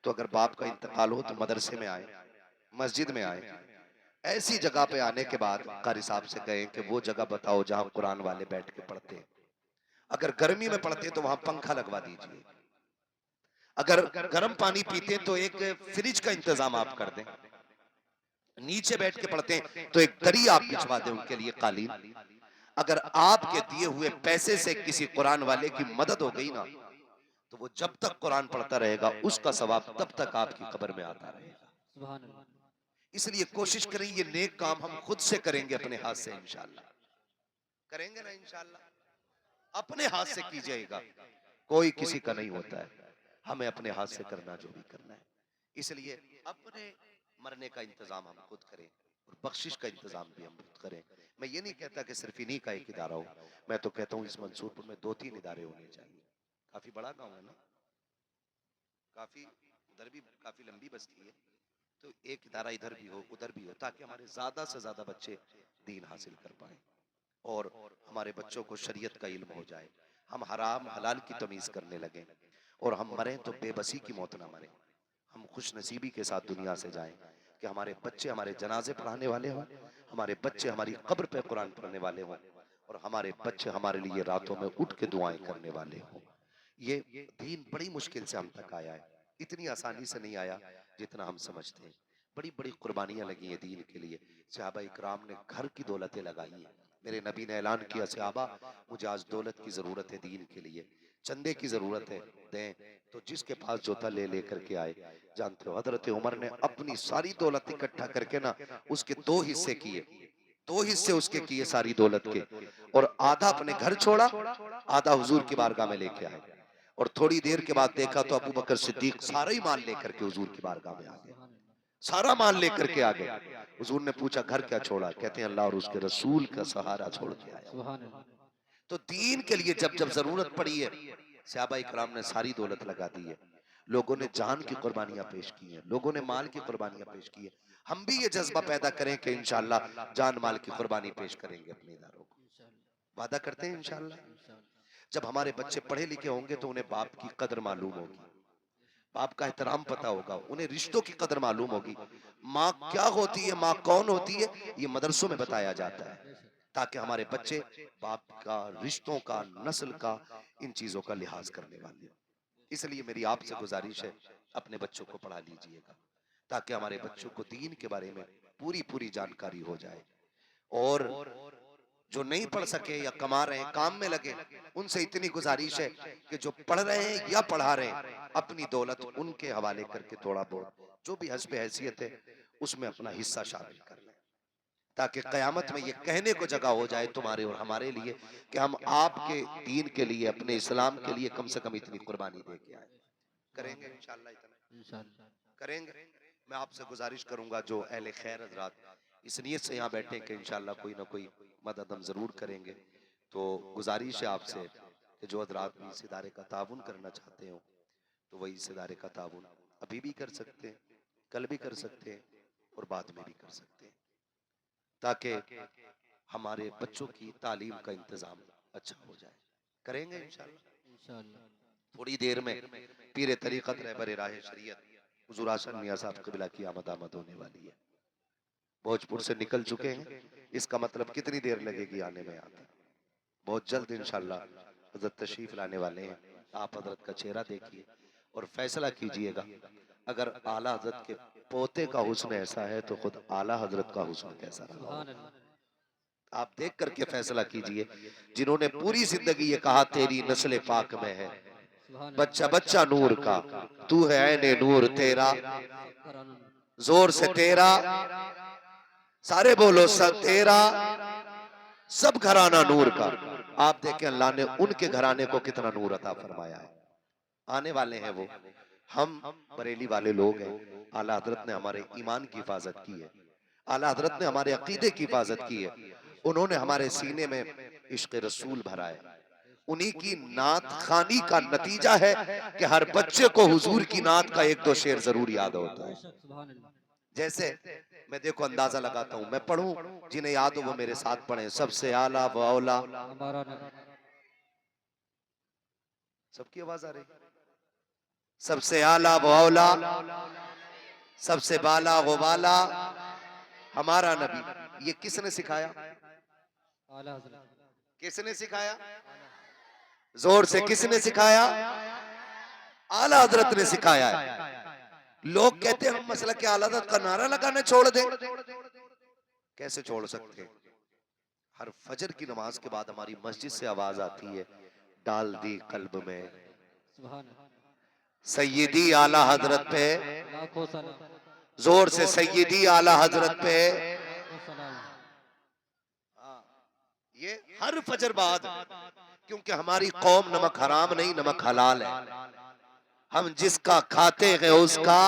तो अगर बाप का इंतकाल हो तो मदरसे में आए, मस्जिद में आए, ऐसी जगह पे आने के बाद कारी साहब से कहें कि वो जगह बताओ जहां कुरान वाले बैठ के पढ़ते हैं। अगर गर्मी में पढ़ते तो वहां पंखा लगवा दीजिए, अगर गर्म पानी पीते तो एक फ्रिज का इंतजाम आप कर दें, नीचे बैठ के पढ़ते हैं तो एक दरी आप बिछवा दें उनके लिए, कालीन। अगर आपके दिए हुए पैसे से किसी कुरान वाले की मदद हो गई ना, तो वो जब तक कुरान पढ़ता रहेगा उसका सवाब तब तक आपकी कब्र में आता रहेगा। सुभान अल्लाह। इसलिए कोशिश करें ये नेक काम हम खुद से करेंगे, अपने हाथ से इंशाअल्लाह करेंगे ना, इंशाअल्लाह अपने हाथ से कीजिएगा, कोई किसी का नहीं होता है, हमें अपने हाथ से करना जो भी करना है। इसलिए अपने मरने का इंतजाम हम खुद करें और बख्शिश का इंतजाम भी हम खुद करें। मैं ये नहीं कहता कि सिर्फ इन्हीं का एक इदारा हो, मैं तो कहता हूँ इस मंसूरपुर में 2-3 इदारे होने चाहिए। काफी बड़ा गांव है ना, काफी, उधर भी काफी लंबी बस्ती है, तो एक इदारा इधर भी हो उधर भी हो, ताकि हमारे ज्यादा से ज्यादा बच्चे दीन हासिल कर पाए और हमारे बच्चों को शरीयत का इल्म हो जाए, हम हराम हलाल की तमीज करने लगे और हम मरें तो बेबसी की मौत ना मरें, हम खुश नसीबी के साथ दुनिया से जाएं कि हमारे बच्चे हमारे जनाजे पढ़ाने वाले हों, हमारे बच्चे हमारी कब्र पे कुरान पढ़ने वाले हों और हमारे बच्चे हमारे लिए रातों में उठ के दुआएं करने वाले हों। ये दीन बड़ी मुश्किल से हम तक आया है, इतनी आसानी से नहीं आया जितना हम समझते हैं। बड़ी बड़ी कुर्बानियां लगी हैं दीन के लिए, सहाबा इकराम ने घर की दौलतें लगाई हैं। मेरे नबी ने ऐलान किया, सहाबा मुझे आज दौलत की जरूरत है, दीन के लिए चंदे की जरूरत है, दें। तो जिसके पास जो था ले लेकर के आए। जानते हो हजरत उमर ने अपनी सारी दौलत इकट्ठा करके ना उसके 2 हिस्से किए, 2 हिस्से उसके किए सारी दौलत के, और आधा अपने घर छोड़ा, आधा हुजूर की बारगाह में लेके आए। और थोड़ी देर के बाद देखा तो अबू बकर सिद्दीक सारा ही माल लेकर के हुजूर की बारगाह में आ गए, सुभान अल्लाह। सारा माल लेकर के आ गए। हुजूर ने पूछा घर क्या छोड़ा, कहते हैं अल्लाह और उसके रसूल का सहारा छोड़ के आया हूं। सुभान अल्लाह। तो दीन के लिए जब जब जरूरत पड़ी है, सहाबा इकराम ने सारी दौलत लगा दी है, लोगों ने जान की कुर्बानियां पेश की हैं, लोगों ने माल की कुर्बानियां पेश की है। हम भी ये जज्बा पैदा करें कि इंशाअल्लाह जान माल की कुर्बानी पेश करेंगे अपने इदारों को, इंशाअल्लाह। वादा करते हैं इंशाअल्लाह। इंशाअल्लाह। जब हमारे बच्चे पढ़े लिखे होंगे तो उन्हें बाप की कदर मालूम होगी, बाप का एहतराम पता होगा, उन्हें रिश्तों की कदर मालूम होगी। माँ क्या होती है, माँ कौन होती है, ये मदरसों में बताया जाता है, बेशक। ताकि हमारे बच्चे बाप का, रिश्तों का, नस्ल का, इन चीजों का लिहाज करने वाले हो। इसलिए मेरी आपसे गुजारिश है, अपने बच्चों को पढ़ा लीजिएगा ताकि हमारे बच्चों को दीन के बारे में पूरी पूरी जानकारी हो जाए। और जो नहीं पढ़ सके या कमा रहे हैं, काम में लगे, उनसे इतनी गुजारिश है कि जो पढ़ रहे हैं या पढ़ा रहे हैं, अपनी दौलत उनके हवाले करके थोड़ा बहुत जो भी हस्ब हैसियत है उसमें अपना हिस्सा शामिल कर लें, ताकि कयामत में ये कहने को जगह हो जाए तुम्हारे और हमारे लिए कि हम आपके दीन के लिए, अपने इस्लाम के लिए कम से कम इतनी कुर्बानी दे के आए। करेंगे इंशाअल्लाह, इतना इंशाअल्लाह। करेंगे। मैं आपसे गुजारिश करूंगा जो अहले खैर हजरात इस नियत से यहाँ बैठे कि इंशाअल्लाह कोई ना कोई मदद हम जरूर करेंगे, तो गुजारिश है आपसे कि जो हजरात भी इस इदारे का ताउन करना चाहते हो तो वही इस इदारे का ताउन अभी भी कर सकते हैं, कल भी कर सकते हैं और बाद में भी कर सकते हैं, ताकि हमारे बच्चों की तालीम का इंतजाम अच्छा हो जाए। करेंगे इंशाअल्लाह। इंशाअल्लाह। थोड़ी देर में पीरे तरीक़त रहबर राह शरीयत हुजूर आसन मियां साहब कबिला की आमद होने वाली है। भोजपुर से निकल चुके हैं, इसका मतलब कितनी देर लगेगी आने में यहाँ तक। बहुत जल्द इंशाअल्लाह हजरत तशरीफ लाने वाले हैं। आप हजरत का चेहरा देखिए और फैसला कीजिएगा, अगर आला हजरत के पोते का हुस्न ऐसा है तो खुद आला हजरत का हुस्न कैसा रहा सुभान होगा। अल्लाह। आप देख करके फैसला कीजिए, जिन्होंने पूरी जिंदगी ये कहा तेरी नस्ल पाक में है, सुभान बच्चा अल्लाह। बच्चा नूर का, तू है ऐने नूर तेरा, सब कराना। जोर से तेरा, सारे बोलो सब तेरा, सब घराना नूर का। आप देखें अल्लाह ने उनके घराने को कितना नूर अता फरमाया है। आने वाले हैं वो, हम बरेली वाले लोग हैं। आला हजरत ने हमारे ईमान की हिफाजत की है, आला हजरत ने हमारे अकीदे की हिफाजत की है, उन्होंने हमारे सीने में इश्क रसूल भरा है। उन्हीं की नात खानी का नतीजा है कि हर बच्चे को हुजूर की नात का एक दो शेर जरूर याद होता है। बेशक सुभान अल्लाह। जैसे मैं देखो अंदाजा लगाता हूं, मैं पढ़ूं, जिन्हें याद हो वो मेरे साथ पढ़ें। सबसे आला व औला, हमारा नबी। सबकी आवाज आ रही, सबसे आला व औला, सबसे बाला व वाला, हमारा नबी। ये किसने सिखाया, आला हज़रत। किसने सिखाया, जोर से किसने सिखाया, आला हजरत ने सिखाया है। लोग कहते हैं हम मसला के आला हजरत का नारा लगाना छोड़ दें, कैसे छोड़ सकते हैं। हर फजर की नमाज के बाद हमारी मस्जिद से आवाज आती है, डाल दी कल्ब में सुभान अल्लाह। सैयदी आला हजरत पे, लाखों सलाम। जोर से सैयदी आला हजरत पे। लाखों सलाम। हाँ, ये हर फजर बाद, क्योंकि हमारी कौम नमक हराम नहीं नमक हलाल है। हम जिसका खाते हैं उसका,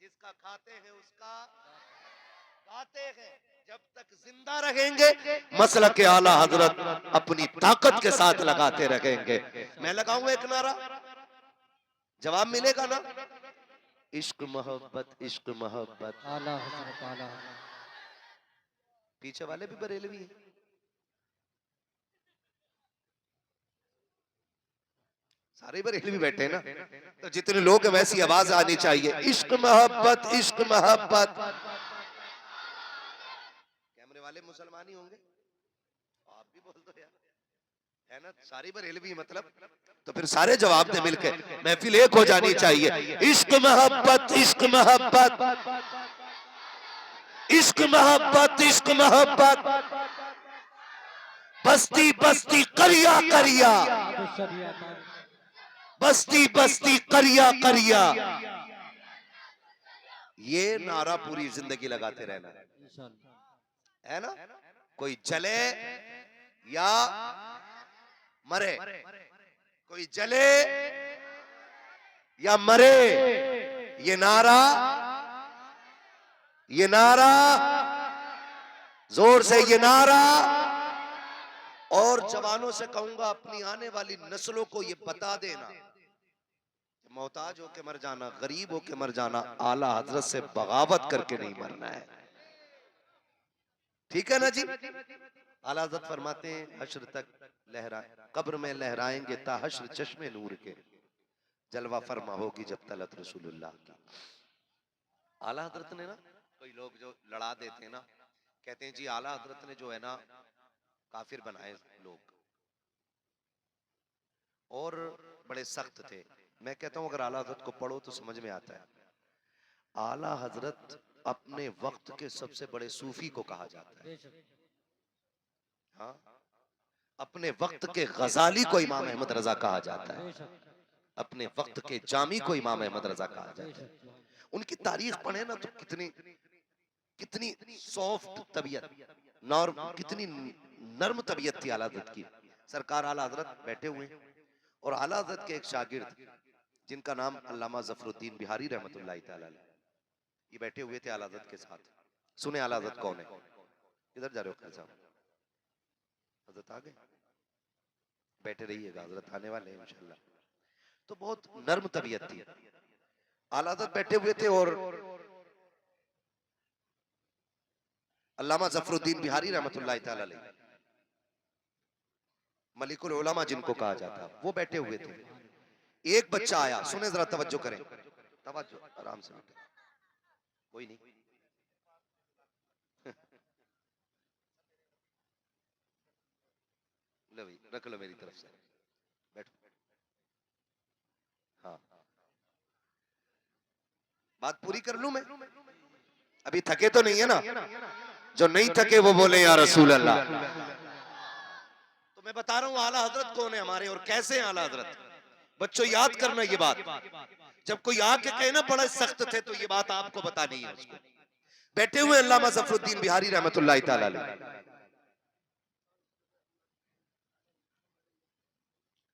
जिसका खाते हैं उसका गाते हैं। जब तक जिंदा रहेंगे मसला के आला हजरत अपनी ताकत के साथ लगाते रहेंगे। मैं लगाऊं एक नारा, जवाब मिलेगा ना, इश्क मोहब्बत इश्क मोहब्बत। आला हज़रत आला हज़रत। पीछे वाले भी बरेलवी हैं, सारे बरेलवी बैठे हैं ना, तो जितने लोग हैं वैसी आवाज आनी चाहिए, इश्क मोहब्बत इश्क मोहब्बत। कैमरे वाले मुसलमान ही होंगे, आप भी बोल दो यार, है ना, सारी बरेलवी मतलब, तो फिर सारे जवाब दे मिलके, महफिल एक हो जानी चाहिए। इश्क मोहब्बत इश्क मोहब्बत, इश्क मोहब्बत इश्क मोहब्बत, बस्ती बस्ती करिया करिया, शरीयत। बस्ती बस्ती करिया करिया। ये नारा पूरी जिंदगी लगाते रहना इंशाअल्लाह। है ना। कोई जले या मरे, कोई जले या मरे, ये नारा, ये नारा, जोर से ये नारा। और जवानों से कहूंगा अपनी आने वाली नस्लों को ये बता देना, मोहताज होके मर जाना, गरीब होके मर जाना, आला हजरत से बगावत करके नहीं मरना है। ठीक है ना जी। आला हजरत फरमाते हैं हश्र तक लहरा, कब्र में लहराएंगे ता हश्र चश्मे नूर के, जलवा फरमा होगी जब तलत रसूलुल्लाह की। आला हजरत ने ना, कोई लोग जो लड़ा देते हैं ना, कहते हैं जी आला हजरत ने जो है ना काफिर बनाए लोग और बड़े सख्त थे। मैं कहता हूं अगर आला हजरत को पढ़ो तो समझ में आता है। आला हजरत अपने वक्त के सबसे बड़े सूफी को कहा जाता है। बेशक। हाँ, अपने वक्त के गजाली को इमाम अहमद रजा कहा जाता है, बेशक अपने वक्त के जामी को इमाम अहमद रजा कहा जाता है। बेशक उनकी तारीख पढ़े ना तो कितनी कितनी सॉफ्ट तबीयत, नॉर्म, कितनी नर्म तबीयत थी आला हज़रत की। सरकार आला हज़रत बैठे हुए हैं और आला हज़रत के एक शागिर्द जिनका नाम अल्लामा ज़फरुद्दीन बिहारी रहमतुल्लाहि तआला अलैह, ये बैठे हुए थे आला हज़रत के साथ। सुने आला हज़रत कौन है? किधर जा रहे हो खान साहब? हज़रत आ गए, बैठे रहिएगा, हज़रत आने वाले हैं इंशाल्लाह। तो बहुत नर्म तबीयत थी। आला हज़रत बैठे हुए थे और अल्लामा ज़फरुद्दीन बिहारी रहमतुल्लाहि तआला अलैह, मलिकुल उलमा जिनको कहा जाता है, वो बैठे हुए थे। एक बच्चा आया, सुने जरा, तवज्जो करें, तवज्जो, आराम से बैठे, कोई नहीं। लो भाई, रख लो मेरी तरफ से, बैठो। हाँ, बात पूरी कर लूं मैं? अभी थके तो नहीं है ना? जो नहीं थके वो बोले या रसूल अल्लाह। तो मैं बता रहा हूँ आला हजरत कौन है हमारे और कैसे हैं आला हजरत। बच्चों याद करना ये बात, जब कोई आके कहे ना बड़ा सख्त थे, तो ये बात आपको बतानी है उसको। बैठे हुए अल्लामा ज़फरुद्दीन बिहारी रहमतुल्लाहि तआला अलैह,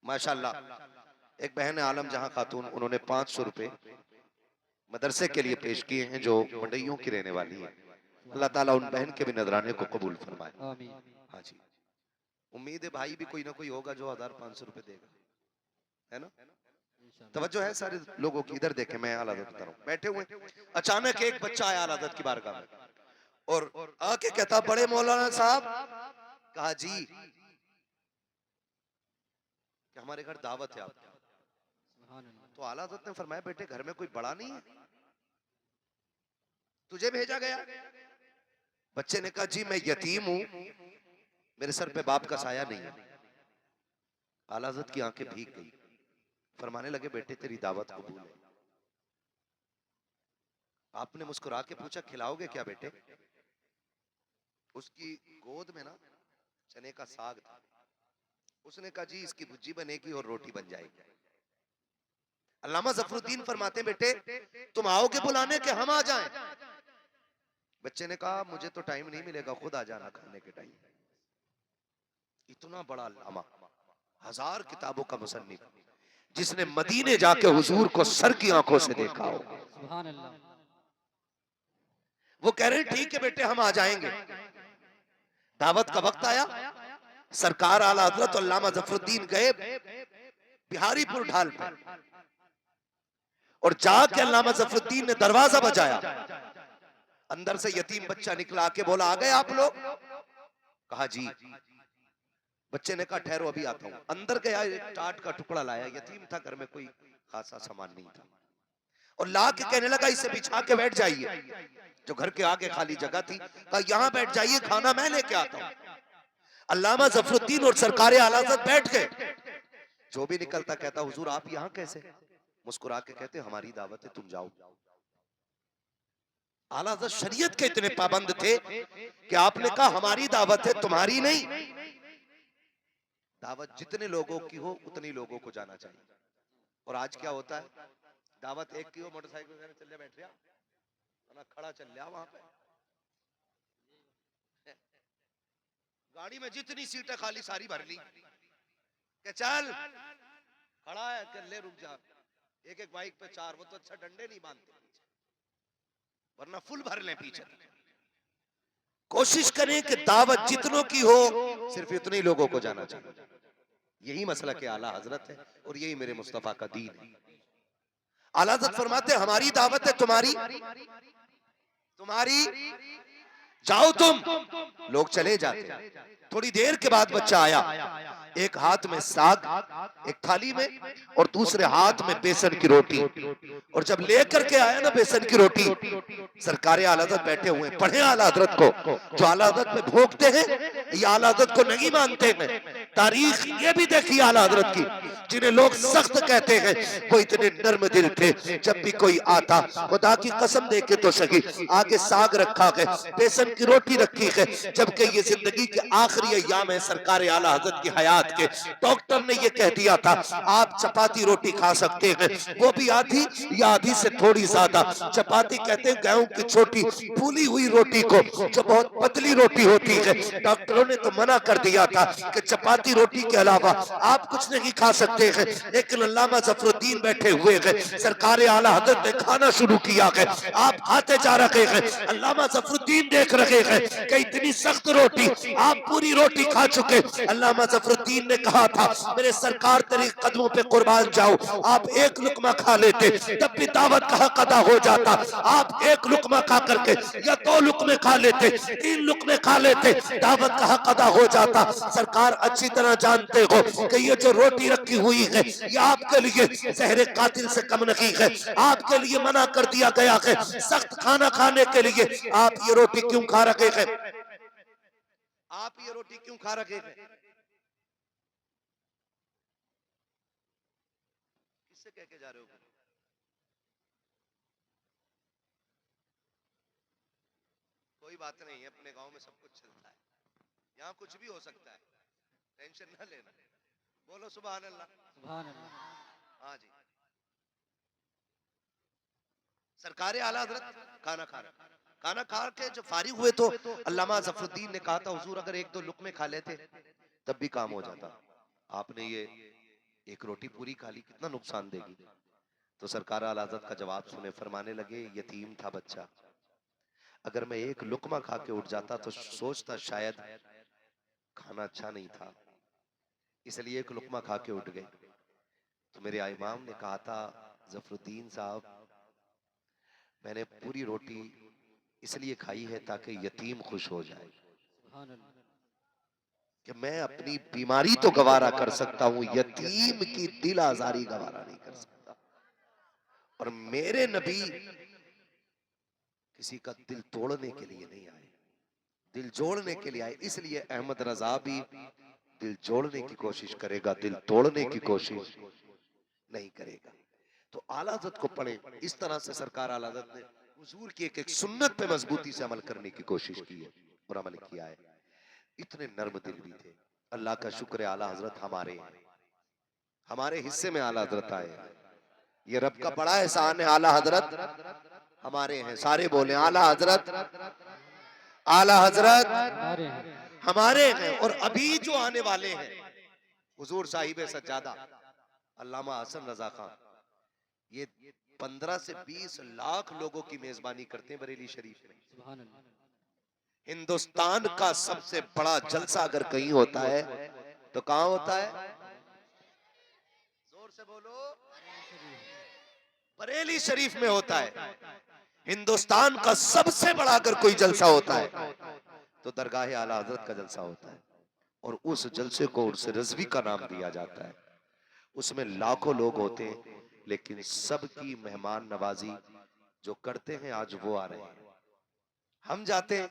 माशाल्लाह। एक बहन है आलम जहां खातून, उन्होंने 500 रुपए मदरसे के लिए पेश किए हैं, जो मंडइयों की रहने वाली है। अल्लाह ताला उन बहन के भी नजराने को कबूल फरमाए। आमीन। हाँ जी, उम्मीद है भाई भी कोई ना कोई होगा जो 1500 रुपए देगा, है ना? तवज्जो है सारे लोगों की, इधर देखें, मैं आला हज़रत बता रहा हूं। बैठे हुए अचानक एक बच्चा आया आला हज़रत की बारगाह में और आके कहता, बड़े मौलाना साहब, कहा जी कि हमारे घर दावत है आपकी। सुभान अल्लाह। तो आला हज़रत ने फरमाया, बेटे घर में कोई बड़ा नहीं है, तुझे भेजा गया? बच्चे ने कहा, जी मैं यतीम हूं, मेरे सर पे बाप का साया नहीं है। आला हज़रत की आंखें भीग गई, फरमाने लगे, बेटे तेरी दावत कबूल है। आपने मुस्कुरा के पूछा, खिलाओगे क्या बेटे? उसकी गोद में ना चने का साग था। उसने कहा, जी इसकी भुज्जी बनेगी और रोटी बन जाएगी। अल्लामा ज़फरुद्दीन फरमाते, बेटे तुम आओगे बुलाने के हम आ जाएं? बच्चे ने कहा, मुझे तो टाइम नहीं मिलेगा, खुद आ जाना खाने के टाइम। इतना बड़ा अल्लामा, 1000 किताबों का मुसन्निफ, जिसने मदीने जाके हुजूर को सर की आंखों से देखा हो, सुभान अल्लाह। वो कह रहे हैं, ठीक है बेटे हम आ जाएंगे। दावत का वक्त आया, सरकार आला हज़रत अल्लामा ज़फरुद्दीन गए बिहारीपुर ढाल पे और जाके अल्लामा ज़फरुद्दीन ने दरवाजा बजाया। अंदर से यतीम बच्चा निकला, आके बोला, आ गए आप लोग? कहा जी। बच्चे ने कहा, ठहरो अभी आता हूं। अंदर गया, एक टाट का टुकड़ा लाया, यतीम था, घर में कोई खासा सामान नहीं था, और ला के कहने लगा, इसे बिछा के बैठ जाइए। जो घर के आगे खाली जगह थी, कहा यहां बैठ जाइए, खाना मैं लेके आता हूं। अल्लामा ज़फरुद्दीन और सरकारे आला हज़रत बैठ गए। जो भी निकलता कहता, हुजूर आप यहां कैसे? मुस्कुरा के कहते, हमारी दावत है, तुम जाओ। आला हज़रत शरीयत के इतने पाबंद थे कि आपने कहा, हमारी दावत है, तुम्हारी नहीं। दावत जितने लोगों की हो उतनी लोगों को जाना चाहिए। और आज क्या होता है, दावत एक की हो, मोटरसाइकिल से चल जा, बैठ गया ना, खड़ा चल लिया वहां पे, गाड़ी में जितनी सीटें खाली सारी भर ली, के चल खड़ा है, के ले रुक जा। एक एक बाइक पे 4, वो तो अच्छा डंडे नहीं बांधते पीछे, वरना फुल भर ले पीछे। कोशिश करें कि दावत जितनों की हो सिर्फ इतने लोगों को जाना चाहिए। यही मसला के आला हजरत है और यही मेरे मुस्तफा का दीन है। आला हजरत फरमाते, हमारी दावत है, तुम्हारी तुम्हारी जाओ तुम। लोग चले जाते। थोड़ी देर के बाद बच्चा आया, एक हाथ में साग, एक थाली में, और दूसरे हाथ में बेसन की रोटी। और जब लेकर के आया ना बेसन की रोटी, सरकारे आला हज़रत बैठे हुए, पढ़े आला हज़रत को, जो आला हज़रत में भोंकते हैं, ये आला हज़रत को नहीं मानते हैं। तारीख ये भी देखी आला हजरत की, जिन्हें लोग सख्त कहते हैं वो इतने नर्म दिल थे। जब भी कोई आता, खुदा की कसम दे के तो सही, आगे साग रखा है, बेसन की रोटी रखी है, जबकि ये जिंदगी के आखिरी अय्याम है सरकार आला हजरत की हयात के। डॉक्टर ने ये कह दिया था आप चपाती रोटी खा सकते हैं, वो भी आधी या आधी से थोड़ी ज्यादा। चपाती कहते हैं गेहूं की छोटी फूली हुई रोटी को, जो बहुत पतली रोटी होती है। डॉक्टरों ने तो मना कर दिया था कि चपाती रोटी के अलावा आप कुछ नहीं खा सकते हैं, लेकिन अल्लामा जफरुद्दीन बैठे हुए हैं, सरकार आला हजरत ने खाना शुरू किया है, आप खाते जा रहे हैं, अल्लामा जफरुद्दीन देख रहे हैं कि इतनी सख्त रोटी, आप पूरी रोटी खा चुके। अल्लामा जफरुद्दीन ने कहा था मेरे सरकार तेरे कदमों पे कुर्बान जाओ, आप एक लुकमा खा लेते तब भी दावत का हक अदा हो जाता। आप एक लुकमा खा करके या दो लुकमे खा लेते, तीन लुकमे खा लेते, दावत का हक अदा हो जाता। सरकार अच्छी तरह जानते हो कि ये जो रोटी रखी हुई है ये आपके लिए जहर कातिल से कम नहीं है, आपके लिए मना कर दिया गया है सख्त खाना खाने के लिए। आप ये रोटी क्यों खा रहे हैं? आप ये रोटी क्यों खा रहे हैं? किससे कह के जा रहे हो? कोई बात नहीं है, अपने गांव में सब कुछ चलता है, यहाँ कुछ भी हो सकता है, टेंशन ना लेना। बोलो सुभान अल्लाह। सुभान अल्लाह। हाँ जी, सरकार आला हजरत खाना खा रहे, खाना खा के जब फारिग हुए तो अल्लामा जफरुद्दीन ने कहा था हुजूर अगर एक दो लुकमे खा लेते तब भी काम हो जाता, आपने ये एक रोटी पूरी खा ली, कितना नुकसान देगी। तो सरकार आला हजरत का जवाब सुने, फरमाने लगे यतीम था बच्चा, अगर मैं एक लुकमा खा के उठ जाता तो सोचता शायद खाना अच्छा नहीं था, इसलिए एक लुकमा खा के उठ गए। तो मेरे इमाम ने कहा था जफरुद्दीन साहब मैंने पूरी रोटी इसलिए खाई है ताकि यतीम खुश हो जाए, सुभान अल्लाह। कि मैं अपनी बीमारी तो गवारा कर सकता हूं, यतीम की दिल आजारी गवारा नहीं कर सकता। और मेरे नबी किसी का दिल तोड़ने के लिए नहीं आए, दिल जोड़ने के लिए आए। इसलिए अहमद रजा भी दिल जोड़ने की कोशिश करेगा, दिल तोड़ने की कोशिश नहीं करेगा। तो आला हज़रत को पढ़े, इस तरह से सरकार आला हज़रत ने हुजूर की एक एक सुन्नत पे मजबूती से अमल करने की कोशिश की है और अमल किया है। इतने नर्म दिल भी थे। अल्लाह का शुक्र है आला हज़रत हमारे हैं, हमारे हिस्से में आला हज़रत आए हैं। ये रब का बड़ा एहसान है, आला हज़रत हमारे हैं। सारे बोले आला हज़रत, आला हज़रत हमारे हैं। हमारे हैं। और अभी जो आने वाले हैं हुजूर साहिब सज्जादा अल्लामा हसन रजा खान, ये 15 से 20 लाख लोगों की मेजबानी करते हैं बरेली शरीफ में। सुभान अल्लाह। हिंदुस्तान का सबसे बड़ा जलसा अगर कहीं होता है तो कहां होता है? जोर से बोलो, बरेली शरीफ में होता है। हिंदुस्तान का सबसे बड़ा अगर कोई जलसा होता है तो दरगाह आला हजरत का जलसा होता है। और उस जलसे को उर्स रिजवी का नाम दिया जाता है। उसमें लाखों लोग होते हैं, लेकिन सबकी मेहमान नवाजी जो करते हैं आज वो आ रहे हैं। हम जाते हैं,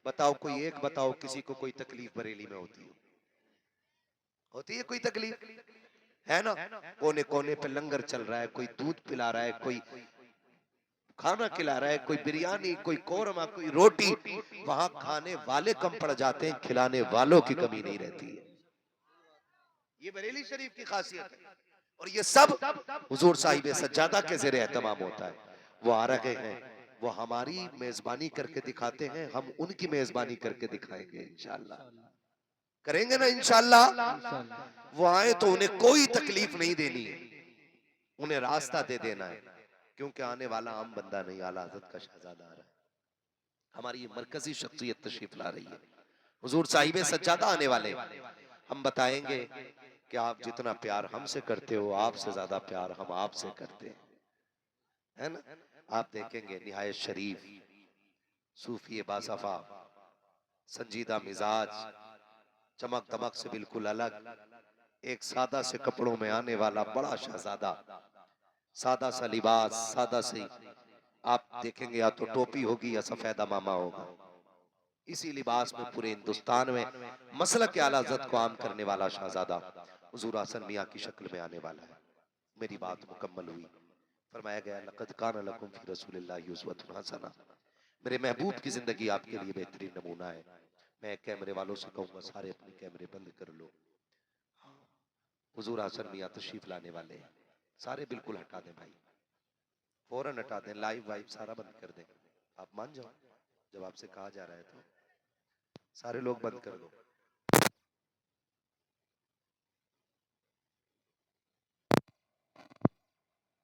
बताओ कोई एक बताओ किसी को कोई तकलीफ बरेली में होती है? होती है कोई तकलीफ? है ना? कोने कोने पे लंगर चल रहा है, कोई दूध पिला रहा है, कोई खाना खिला रहा है, कोई बिरयानी, कोई कोरमा, कोई रोटी। वहां खाने वाले कम पड़ जाते हैं, खिलाने वालों की कमी नहीं रहती है। ये बरेली शरीफ की खासियत है। और ये सब हुजूर साहिब सज्जादा के ज़ेरे एहतमाम होता है। वो आ रहे हैं, वो हमारी मेजबानी करके दिखाते हैं, हम उनकी मेजबानी करके दिखाएंगे इंशाअल्लाह। करेंगे ना इंशाअल्लाह। इंशाअल्लाह। वो आए तो उन्हें कोई तकलीफ नहीं देनी है, उन्हें रास्ता दे देना है, क्योंकि आने वाला आम बंदा नहीं, आला हज़रत का शहजादा आ रहा है। हमारी ये मरकजी शख्सियत तशरीफ ला रही है। हुजूर साहिब सज्जादा आने वाले, हम बताएंगे कि आप जितना प्यार हमसे करते हो, आपसे ज्यादा प्यार हम आपसे करते हैं, है ना? आप देखेंगे निहायत शरीफ, सूफी बासफा, संजीदा मिजाज, चमक दमक से बिल्कुल अलग, एक सादा से कपड़ों में आने वाला बड़ा शहजादा, सादा सा लिबास, सादा सी, आप देखेंगे या तो टोपी होगी या सफेदा मामा होगा। इसी लिबास में पूरे हिंदुस्तान में मसलक के आला हज़रत को आम करने वाला शहजादा हुजूर हसन मियां की शक्ल में आने वाला है। मेरी बात मुकम्मल हुई। फरमाया गया लक़द कान लकुम फ़ी रसूलिल्लाहि उस्वतुन हसना। मेरे महबूब की जिंदगी आपके लिए बेहतरीन नमूना है। मैं कैमरे वालों से कहूंगा सारे अपने कैमरे बंद कर लो। हुजूर हसन मियां तशरीफ लाने वाले हैं। सारे बिल्कुल हटा दें भाई, फौरन हटा दें, लाइव वाइव सारा बंद कर दें। आप मान जाओ जब आपसे कहा जा रहा है तो सारे लोग बंद कर दो।